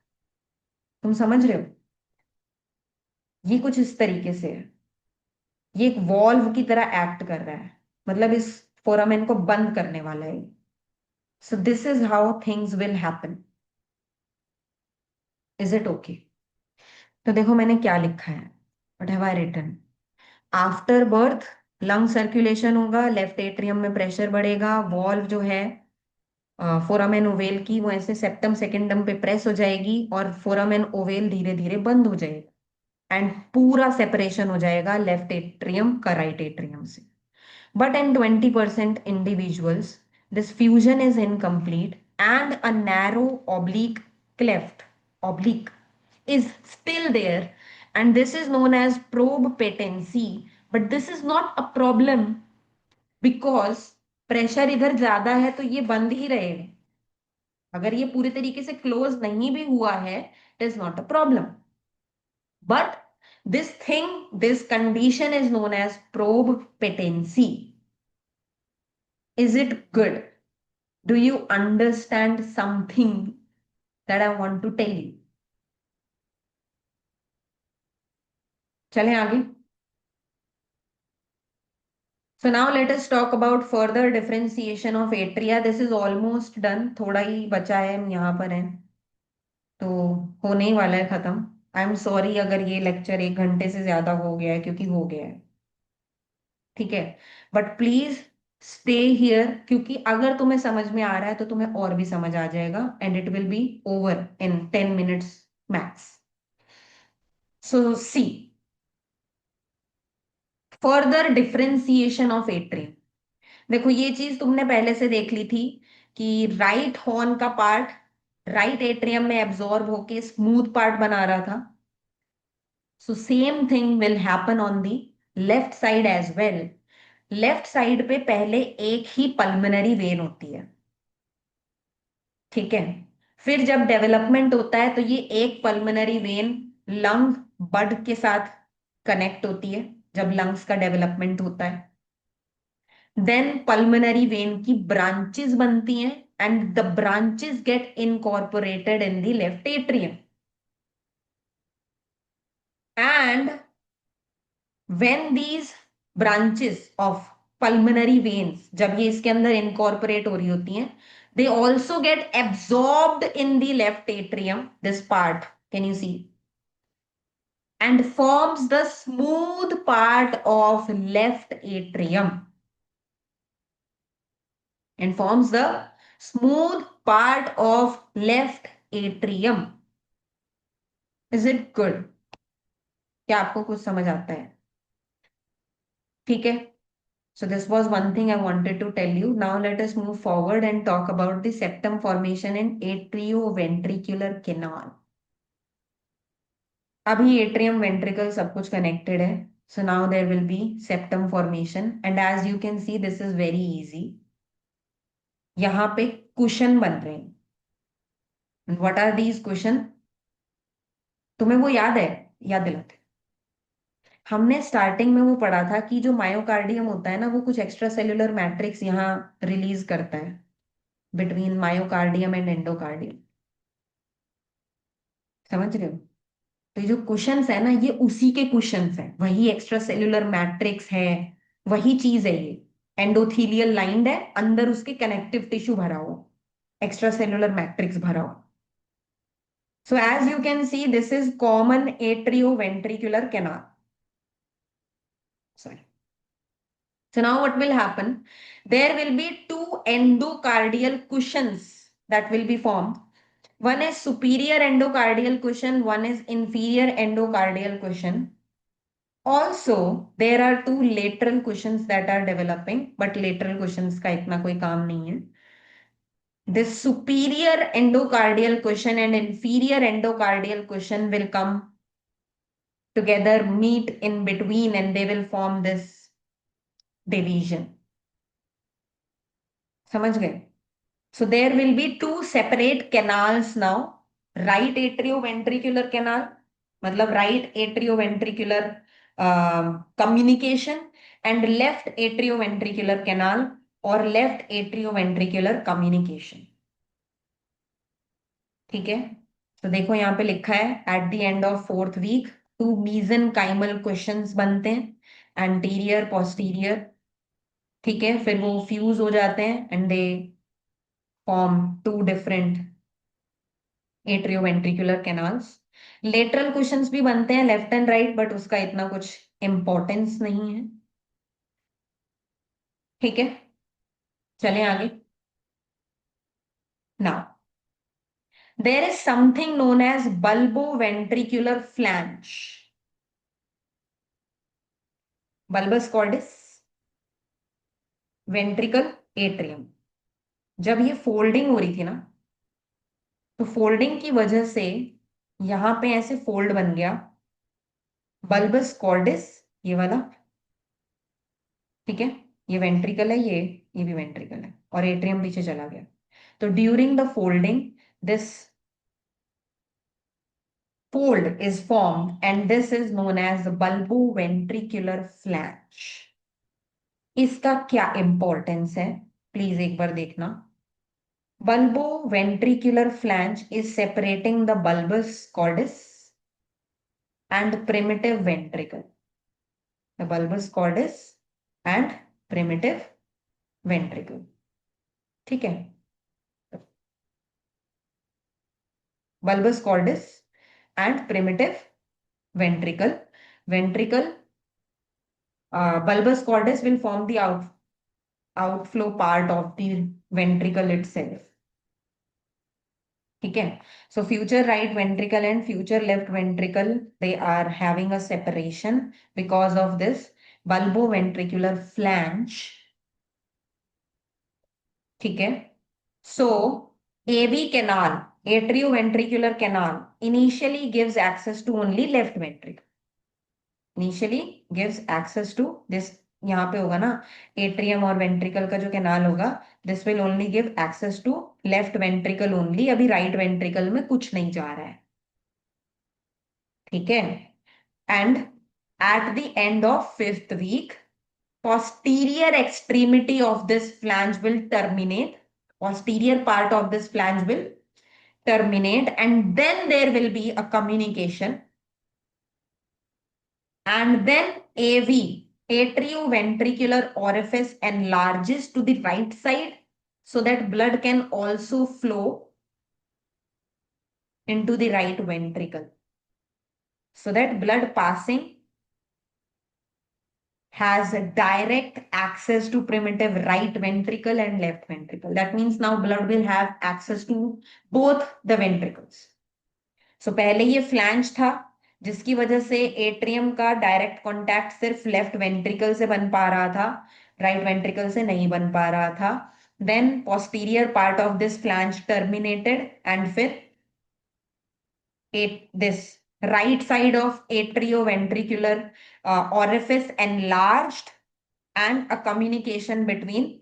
तुम समझ रहे हो? ये कुछ इस तरीके से है। ये एक वॉल्व की तरह एक्ट कर रहा है, मतलब इस फोरामेन को बंद करने वाला है। So this is how things will happen. Is it okay? तो देखो मैंने क्या लिखा है, what have I written. After birth lung circulation होगा, लेफ्ट एट्रियम में प्रेशर बढ़ेगा, वॉल्व जो है फोरामेन ओवेल की, वो ऐसे सेप्टम सेकेंडम पे प्रेस हो जाएगी और फोरामेन ओवेल धीरे धीरे बंद हो जाएगा। एंड पूरा सेपरेशन हो जाएगा लेफ्ट एट्रियम का राइट एट्रियम से। But in 20% individuals, this fusion is incomplete and a narrow oblique is still there, and this is known as probe patency. But this is not a problem because pressure इधर ज्यादा है तो ये बंद ही रहेगा। अगर ये पूरे तरीके से क्लोज नहीं भी हुआ है, it is not a problem. But this thing, this condition is known as probe patency. Is it good? Do you understand something that I want to tell you? चलें आगे. So now let us talk about further differentiation of atria. This is almost done. थोड़ा ही बचा है, हम यहाँ पर हैं तो होने ही वाला है खत्म. आई एम सॉरी अगर ये लेक्चर 1 घंटे से ज्यादा हो गया है, क्योंकि हो गया है. ठीक है, बट प्लीज स्टे हियर, क्योंकि अगर तुम्हें समझ में आ रहा है तो तुम्हें और भी समझ आ जाएगा and it will be over in 10 minutes max. So see, further differentiation of atrium. देखो ये चीज तुमने पहले से देख ली थी कि राइट हॉर्न का पार्ट राइट एट्रियम में एब्जॉर्ब होके स्मूथ पार्ट बना रहा था. So same thing will happen on the left side as well. Left side पे पहले एक ही पल्मनरी वेन होती है. ठीक है, फिर जब डेवलपमेंट होता है तो ये एक पल्मनरी वेन लंग बड के साथ कनेक्ट होती है जब लंग्स का डेवलपमेंट होता है. देन पल्मनरी वेन की ब्रांचेस बनती हैं and the branches get incorporated in the left atrium. And when these branches of pulmonary veins, जब ये इसके अंदर इनकॉर्पोरेट हो रही होती हैं, they also get absorbed in the left atrium, this part, can you see, and forms the smooth part of left atrium, and forms the smooth part of left atrium. Is it good? क्या आपको कुछ समझ आता है? ठीक है. So this was one thing I wanted to tell you. Now let us move forward and talk about the septum formation in atrioventricular canal. अभी atrium ventricle सब कुछ कनेक्टेड है. So now there will be septum formation and as you can see this is very easy. यहाँ पे cushion बन रहे हैं. And what are these cushion? तुम्हें वो याद है? याद दिलाते. हमने स्टार्टिंग में वो पढ़ा था कि जो मायोकार्डियम होता है ना, वो कुछ एक्स्ट्रा सेल्यूलर मैट्रिक्स यहाँ रिलीज करता है बिटवीन मायोकार्डियम एंड एंडोकार्डियम. समझ रहे हो? तो ये जो कुशंस है ना, ये उसी के कुशंस है, वही एक्स्ट्रा सेल्यूलर मैट्रिक्स है, वही चीज है ये. एंडोथीलियल लाइंड है, अंदर उसके कनेक्टिव टिश्यू भरा हुआ, एक्स्ट्रा सेल्यूलर मैट्रिक्स भरा हुआ. So as you can see this is common atrioventricular canal. Sorry. So now what will happen? There will be two endocardial cushions that will be formed. One is superior endocardial cushion, one is inferior endocardial cushion. Also there are two lateral cushions that are developing, but lateral cushions का इतना कोई काम नहीं है. This superior endocardial cushion and inferior endocardial cushion will come together, meet in between, and they will form this division. समझ गए? So there will be two separate canals now. Right atrioventricular canal, मतलब right atrioventricular communication, and left atrioventricular canal or left atrioventricular communication. ठीक है. तो देखो यहाँ पे लिखा है at the end of fourth week two mesenchymal cushions बनते हैं, एंटीरियर पोस्टीरियर. ठीक है, फिर वो फ्यूज हो जाते हैं and they form two different atrioventricular canals. Lateral cushions भी बनते हैं लेफ्ट एंड राइट, बट उसका इतना कुछ इंपॉर्टेंस नहीं है. ठीक है, चलें आगे. Now there is something known as bulboventricular flange. Bulbus cordis, ventricle, atrium. जब ये फोल्डिंग हो रही थी ना, तो फोल्डिंग की वजह से यहां पे ऐसे फोल्ड बन गया. बल्बस कॉर्डिस ये वाला, ठीक है, ये वेंट्रिकल है, ये भी वेंट्रिकल है, और एट्रियम पीछे चला गया. तो during the folding this fold is formed and this is known as the bulboventricular flange. इसका क्या इंपॉर्टेंस है, प्लीज एक बार देखना. Bulboventricular flange is separating the bulbus cordis and primitive ventricle. The bulbus cordis and primitive ventricle. ठीक है. Bulbus cordis and primitive ventricle. Ventricle, bulbus cordis will form the outflow part of the ventricle itself. ठीक है. So future right ventricle and future left ventricle, they are having a separation because of this bulboventricular flange. ठीक है. So AV canal, atrioventricular canal, initially gives access to only left ventricle. Initially gives access to this. यहाँ पे होगा ना atrium और ventricle का जो canal होगा, this will only give access to left ventricle only. अभी राइट वेंट्रिकल में कुछ नहीं जा रहा है. ठीक है. And at the end of fifth week posterior extremity of this flange will terminate. Posterior part of this flange will terminate, and then there will be a communication. And then AV, atrioventricular orifice, enlarges to the right side so that blood can also flow into the right ventricle. So that blood passing has a direct access to primitive right ventricle and left ventricle. That means now blood will have access to both the ventricles. So पहले ये flange था जिसकी वजह से atrium का direct contact सिर्फ left ventricle से बन पा रहा था, राइट वेंट्रिकल से नहीं बन पा रहा था. Then posterior part of this flange terminated and फिर this right side of atrioventricular orifice enlarged and a communication between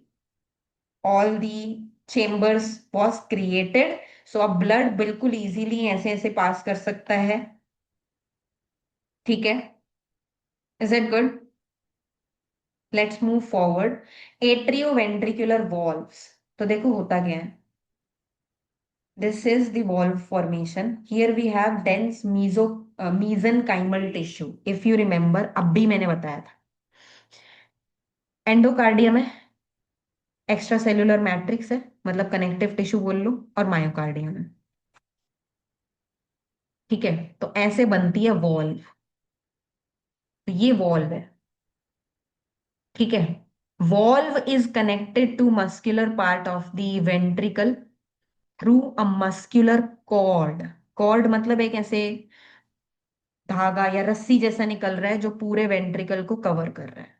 all the chambers was created. So अब blood बिल्कुल easily ऐसे ऐसे पास कर सकता है. ठीक है. Is it good? Let's move forward. Atrioventricular valves. तो देखो होता क्या है. This is the valve formation. Here we have dense mesenchymal tissue. If you remember, अभी मैंने बताया था एंडोकार्डियम है, एक्स्ट्रा सेल्यूलर मैट्रिक्स है, मतलब कनेक्टिव टिश्यू बोल लो, और मायोकार्डियम है. ठीक है. तो ऐसे बनती है वॉल्व. तो ये वॉल्व है. ठीक है. Valve is connected to muscular part of the ventricle through a muscular cord. Cord मतलब एक ऐसे धागा या रस्सी जैसा निकल रहा है जो पूरे वेंट्रिकल को कवर कर रहा है।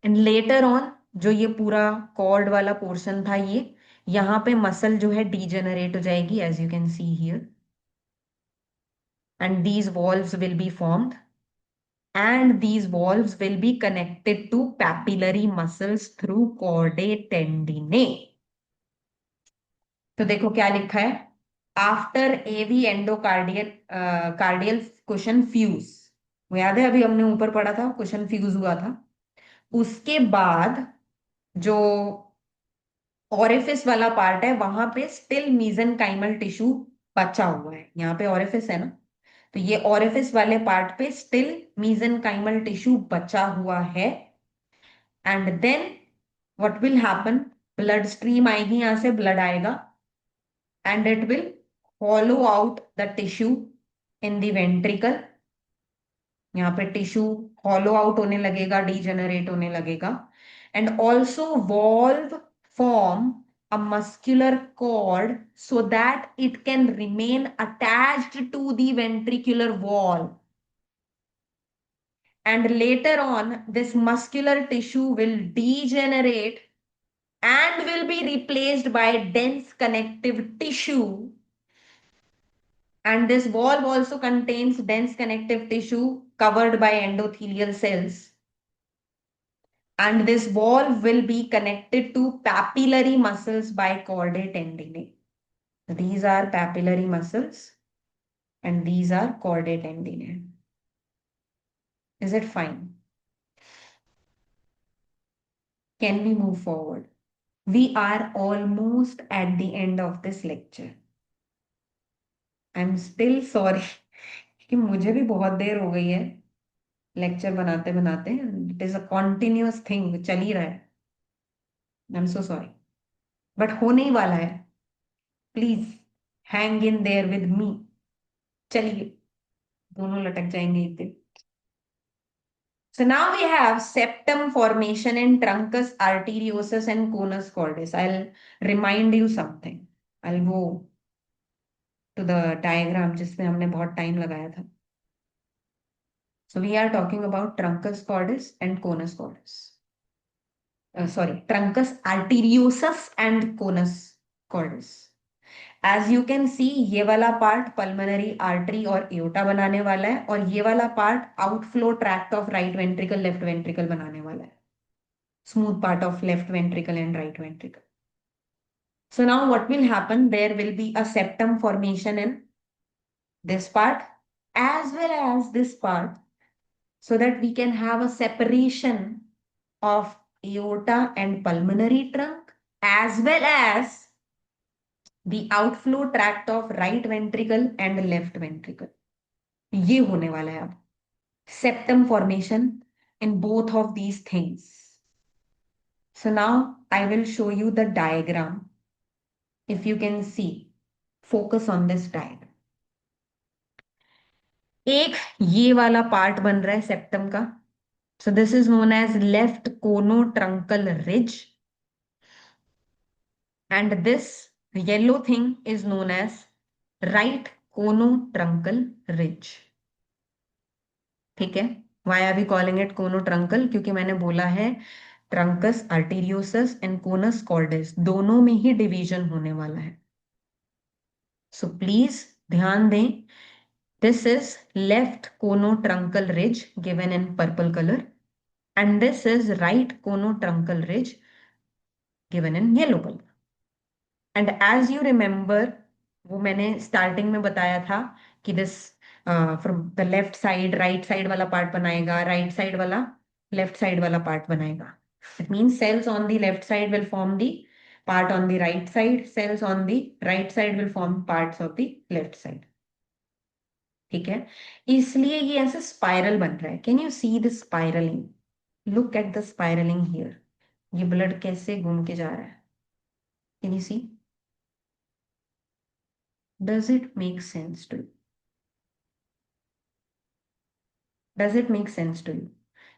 एंड लेटर ऑन जो ये पूरा कॉर्ड वाला पोर्शन था, ये यहाँ पे मसल जो है डीजेनरेट हो जाएगी, as you can see here, and these valves will be formed, and these valves will be connected to papillary muscles through chordae tendineae। तो देखो क्या लिखा है, आफ्टर एवी एंडोकार्डियल कार्डियल कुशन फ्यूज, वो याद है अभी हमने ऊपर पढ़ा था कुशन फ्यूज हुआ था, उसके बाद जो ओरिफिस वाला पार्ट है वहां पे स्टिल मीजेनकाइमल टिश्यू बचा हुआ है, यहाँ पे ओरिफिस है ना, तो ये ओरिफिस वाले पार्ट पे स्टिल मीजेनकाइमल टिश्यू बचा हुआ है। And then what will happen, blood stream आएगी, यहां से ब्लड आएगा, and it will hollow out the tissue in the ventricle. यहाँ पे टिश्यू हॉलो आउट होने लगेगा, डीजेनरेट होने लगेगा, and also valve form a muscular cord so that it can remain attached to the ventricular wall, and later on this muscular tissue will degenerate and will be replaced by dense connective tissue, and this valve also contains dense connective tissue covered by endothelial cells, and this valve will be connected to papillary muscles by chordae tendineae। These are papillary muscles and these are chordae tendineae। Is it fine? Can we move forward? We are almost at the end of this lecture। I am still sorry कि मुझे भी बहुत देर हो गई है lecture बनाते बनाते, it is a continuous thing, चल ही रहा है। I am so sorry, but होने ही वाला है, please hang in their with me. चलिए, दोनों लटक जाएंगे एक दिन। So now we have septum formation in truncus arteriosus and conus cordis। I'll remind you something। I'll go to the diagram जिसमें हमने बहुत टाइम लगाया था। So we are talking about truncus cordis and conus cordis। Sorry, truncus arteriosus and conus cordis। As you can see, ये वाला part pulmonary artery और aorta बनाने वाला है, और ये वाला part outflow tract of right ventricle left ventricle बनाने वाला है, smooth part of left ventricle and right ventricle. So now what will happen, there will be a septum formation in this part as well as this part, so that we can have a separation of aorta and pulmonary trunk as well as the outflow tract of right ventricle and left ventricle। ये होने वाला है अब septum formation in both of these things। So now I will show you the diagram। If you can see, focus on this diagram। एक ये वाला part बन रहा है सेप्टम का, so this is known as left conotruncal ridge, and this yellow thing is known as right conotruncal ridge। ठीक है, why are we calling it conotruncal, क्योंकि मैंने बोला है truncus arteriosus and conus cordis दोनों में ही डिवीजन होने वाला है। सो प्लीज ध्यान दें, this is left conotruncal ridge given in purple colour, and this is right conotruncal ridge given in yellow colour. And as you remember, वो मैंने स्टार्टिंग में बताया था कि this from the left side right side वाला part बनाएगा, right side वाला left side वाला पार्ट बनाएगा। It means cells on the left side will form the part on the right side, cells on the right side will form parts of the left side. ठीक है, इसलिए ये ऐसे spiral बन रहा है। Can you see the spiraling? Look at the spiraling here, ये blood कैसे घूम के जा रहा है। Can you see? Does it make sense to you? Does it make sense to you?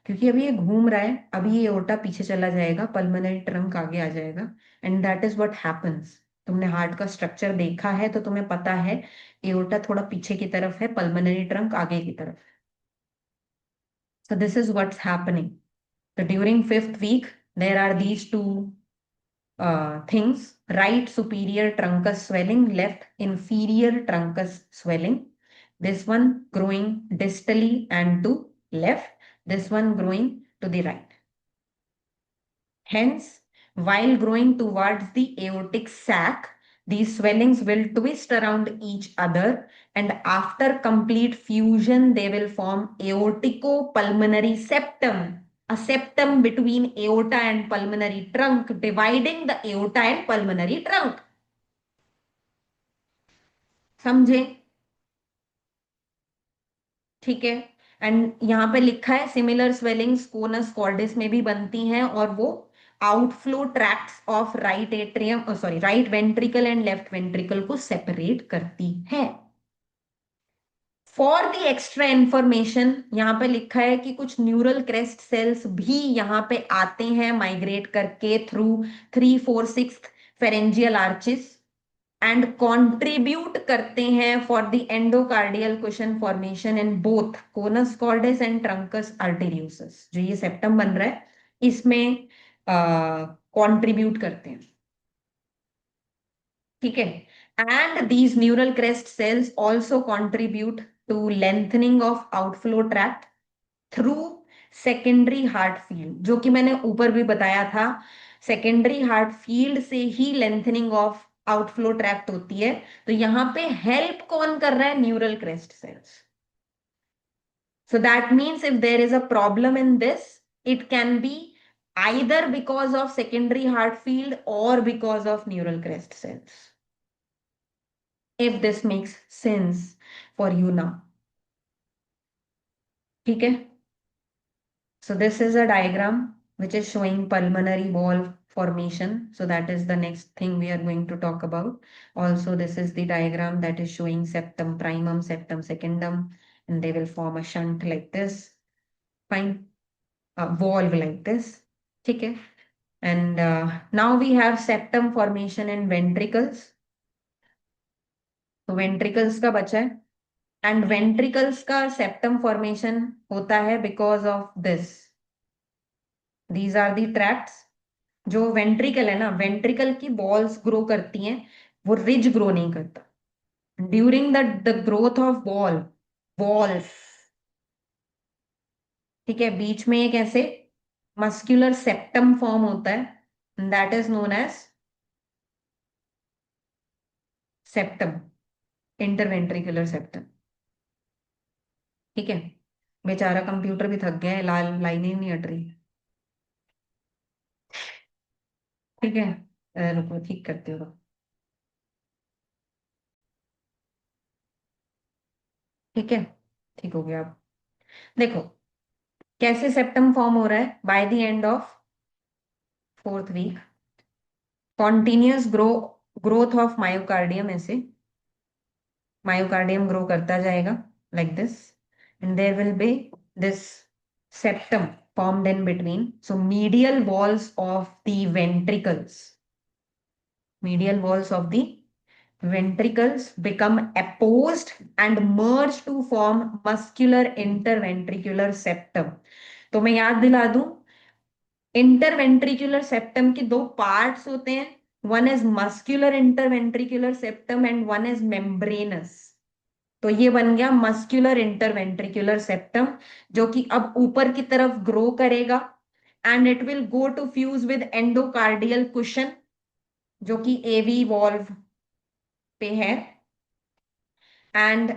क्योंकि अभी ये घूम रहा है, अभी ये एओर्टा पीछे चला जाएगा, पल्मोनरी ट्रंक आगे आ जाएगा, and that is what happens. तुमने हार्ट का स्ट्रक्चर देखा है तो तुम्हें पता है एओर्टा थोड़ा पीछे की तरफ है, पल्मोनरी ट्रंक आगे की तरफ। So this is what's happening. So during fifth week, there are these two things: right superior truncus swelling, left inferior truncus swelling. This one growing distally and to left, this one growing to the right. Hence, while growing towards the aortic sac, these swellings will twist around each other, and after complete fusion, they will form aorticopulmonary septum, a septum between aorta and pulmonary trunk, dividing the aorta and pulmonary trunk. समझे? ठीक है। And यहाँ पे लिखा है similar swellings conus कॉर्डिस में भी बनती हैं, और वो outflow tracts of right atrium, sorry, right ventricle and left ventricle को सेपरेट करती है। फॉर द एक्स्ट्रा इंफॉर्मेशन यहाँ पे लिखा है कि कुछ न्यूरल क्रेस्ट सेल्स भी यहाँ पे आते हैं माइग्रेट करके through 3, 4, 6 pharyngeal arches, and contribute करते हैं for the endocardial cushion formation in both conus cordis and truncus arteriosus. जो ये सेप्टम बन रहा है इसमें कंट्रीब्यूट करते हैं। ठीक है। And these neural crest cells also contribute to lengthening of outflow tract through secondary heart field, जो कि मैंने ऊपर भी बताया था। सेकेंडरी हार्ट फील्ड से ही लेंथनिंग ऑफ आउटफ्लो ट्रैक्ट होती है। तो यहां पे हेल्प कौन कर रहा है? Neural crest cells. So that means if there is a problem in this, it can be either because of secondary heart field or because of neural crest cells, if this makes sense for you now. ठीक है। So this is a diagram which is showing pulmonary wall formation. So that is the next thing we are going to talk about. Also, this is the diagram that is showing septum primum, septum secundum, and they will form a shunt like this. Fine. A valve like this. Okay. And now we have septum formation in ventricles. तो ventricles का बचा है, and ventricles का septum formation होता है because of this. These are the tracts. जो ventricle है ना, वेंट्रिकल की बॉल्स ग्रो करती हैं, वो रिज ग्रो नहीं करता। During the growth of balls, ठीक है, बीच में एक ऐसे मस्क्यूलर सेप्टम फॉर्म होता है, that is known as septum, interventricular septum. ठीक है। बेचारा कंप्यूटर भी थक गया है, लाल लाइनें नहीं हट रही। ठीक है। रुको, ठीक करते हो। ठीक है, ठीक हो गया। अब देखो कैसे सेप्टम फॉर्म हो रहा है। By the end of fourth week, continuous growth of myocardium, ऐसे मायोकार्डियम ग्रो करता जाएगा like this, and there will be this septum formed in between. So medial walls of the ventricles become apposed and merge to form muscular interventricular septum. तो मैं याद दिला दूं, interventricular septum के दो पार्ट्स होते हैं, one is muscular interventricular septum and one is membranes. तो ये बन गया मस्क्यूलर इंटरवेंट्रिकुलर सेप्टम, जो कि अब ऊपर की तरफ ग्रो करेगा, and it will go to fuse with endocardial cushion, जो कि एवी वॉल्व पे है, and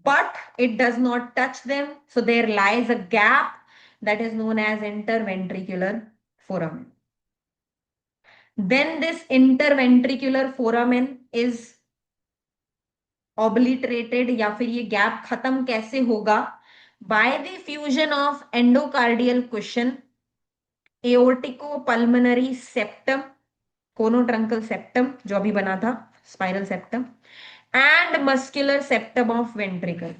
but it does not touch them, so there lies a gap that is known as interventricular foramen. Then this interventricular foramen is obliterated, या फिर ये gap खत्म कैसे होगा? By the fusion of endocardial cushion, aorticopulmonary septum, conotruncal septum जो अभी बना था, spiral septum, and muscular septum of ventricle.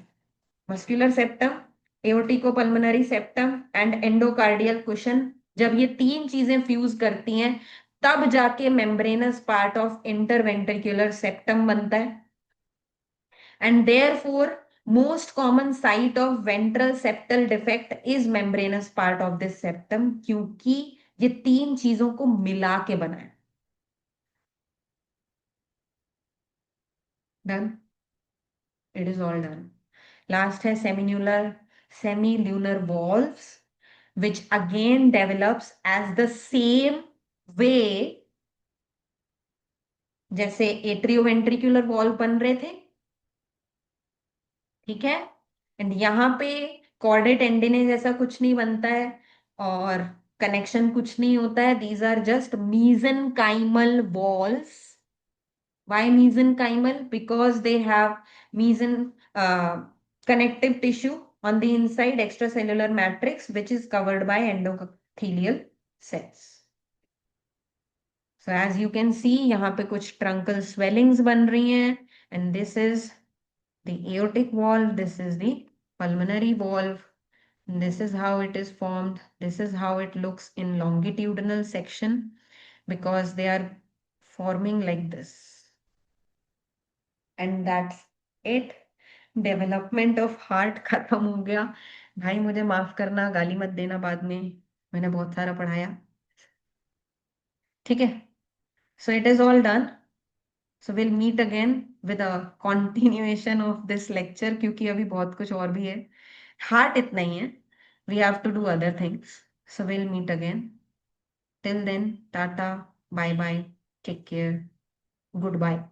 Muscular septum, aorticopulmonary septum and endocardial cushion, जब ये तीन चीजें फ्यूज करती हैं, तब जाके membranous part of interventricular septum बनता है। And therefore most common site of ventral septal defect is membranous part of this septum, क्योंकि ये तीन चीजों को मिला के बना है। Done, it is all done. Last है semilunar valves, which again develops as the same way जैसे एट्रियोवेंट्रिकुलर वॉल्व बन रहे थे। ठीक है। एंड यहाँ पे कॉर्डेट टेंडिनेज ऐसा कुछ नहीं बनता है, और कनेक्शन कुछ नहीं होता है। These are just mesenchymal walls. Why mesenchymal? Because they have mesen connective tissue on the inside extracellular matrix, which is covered by endothelial cells. So as you can see, यहाँ पे कुछ truncal swellings बन रही हैं, and this is the aortic valve, this is the pulmonary valve. And this is how it is formed. This is how it looks in longitudinal section, because they are forming like this. And that's it. Development of heart खत्म हो गया। भाई मुझे माफ करना, गाली मत देना बाद में, मैंने बहुत सारा पढ़ाया। ठीक है। So it is all done. So will meet again with a continuation of this lecture, क्योंकि अभी बहुत कुछ और भी है। हार्ट इतना ही है, we have to do other things. So will meet again. Till then, tata, bye bye, take care, good bye.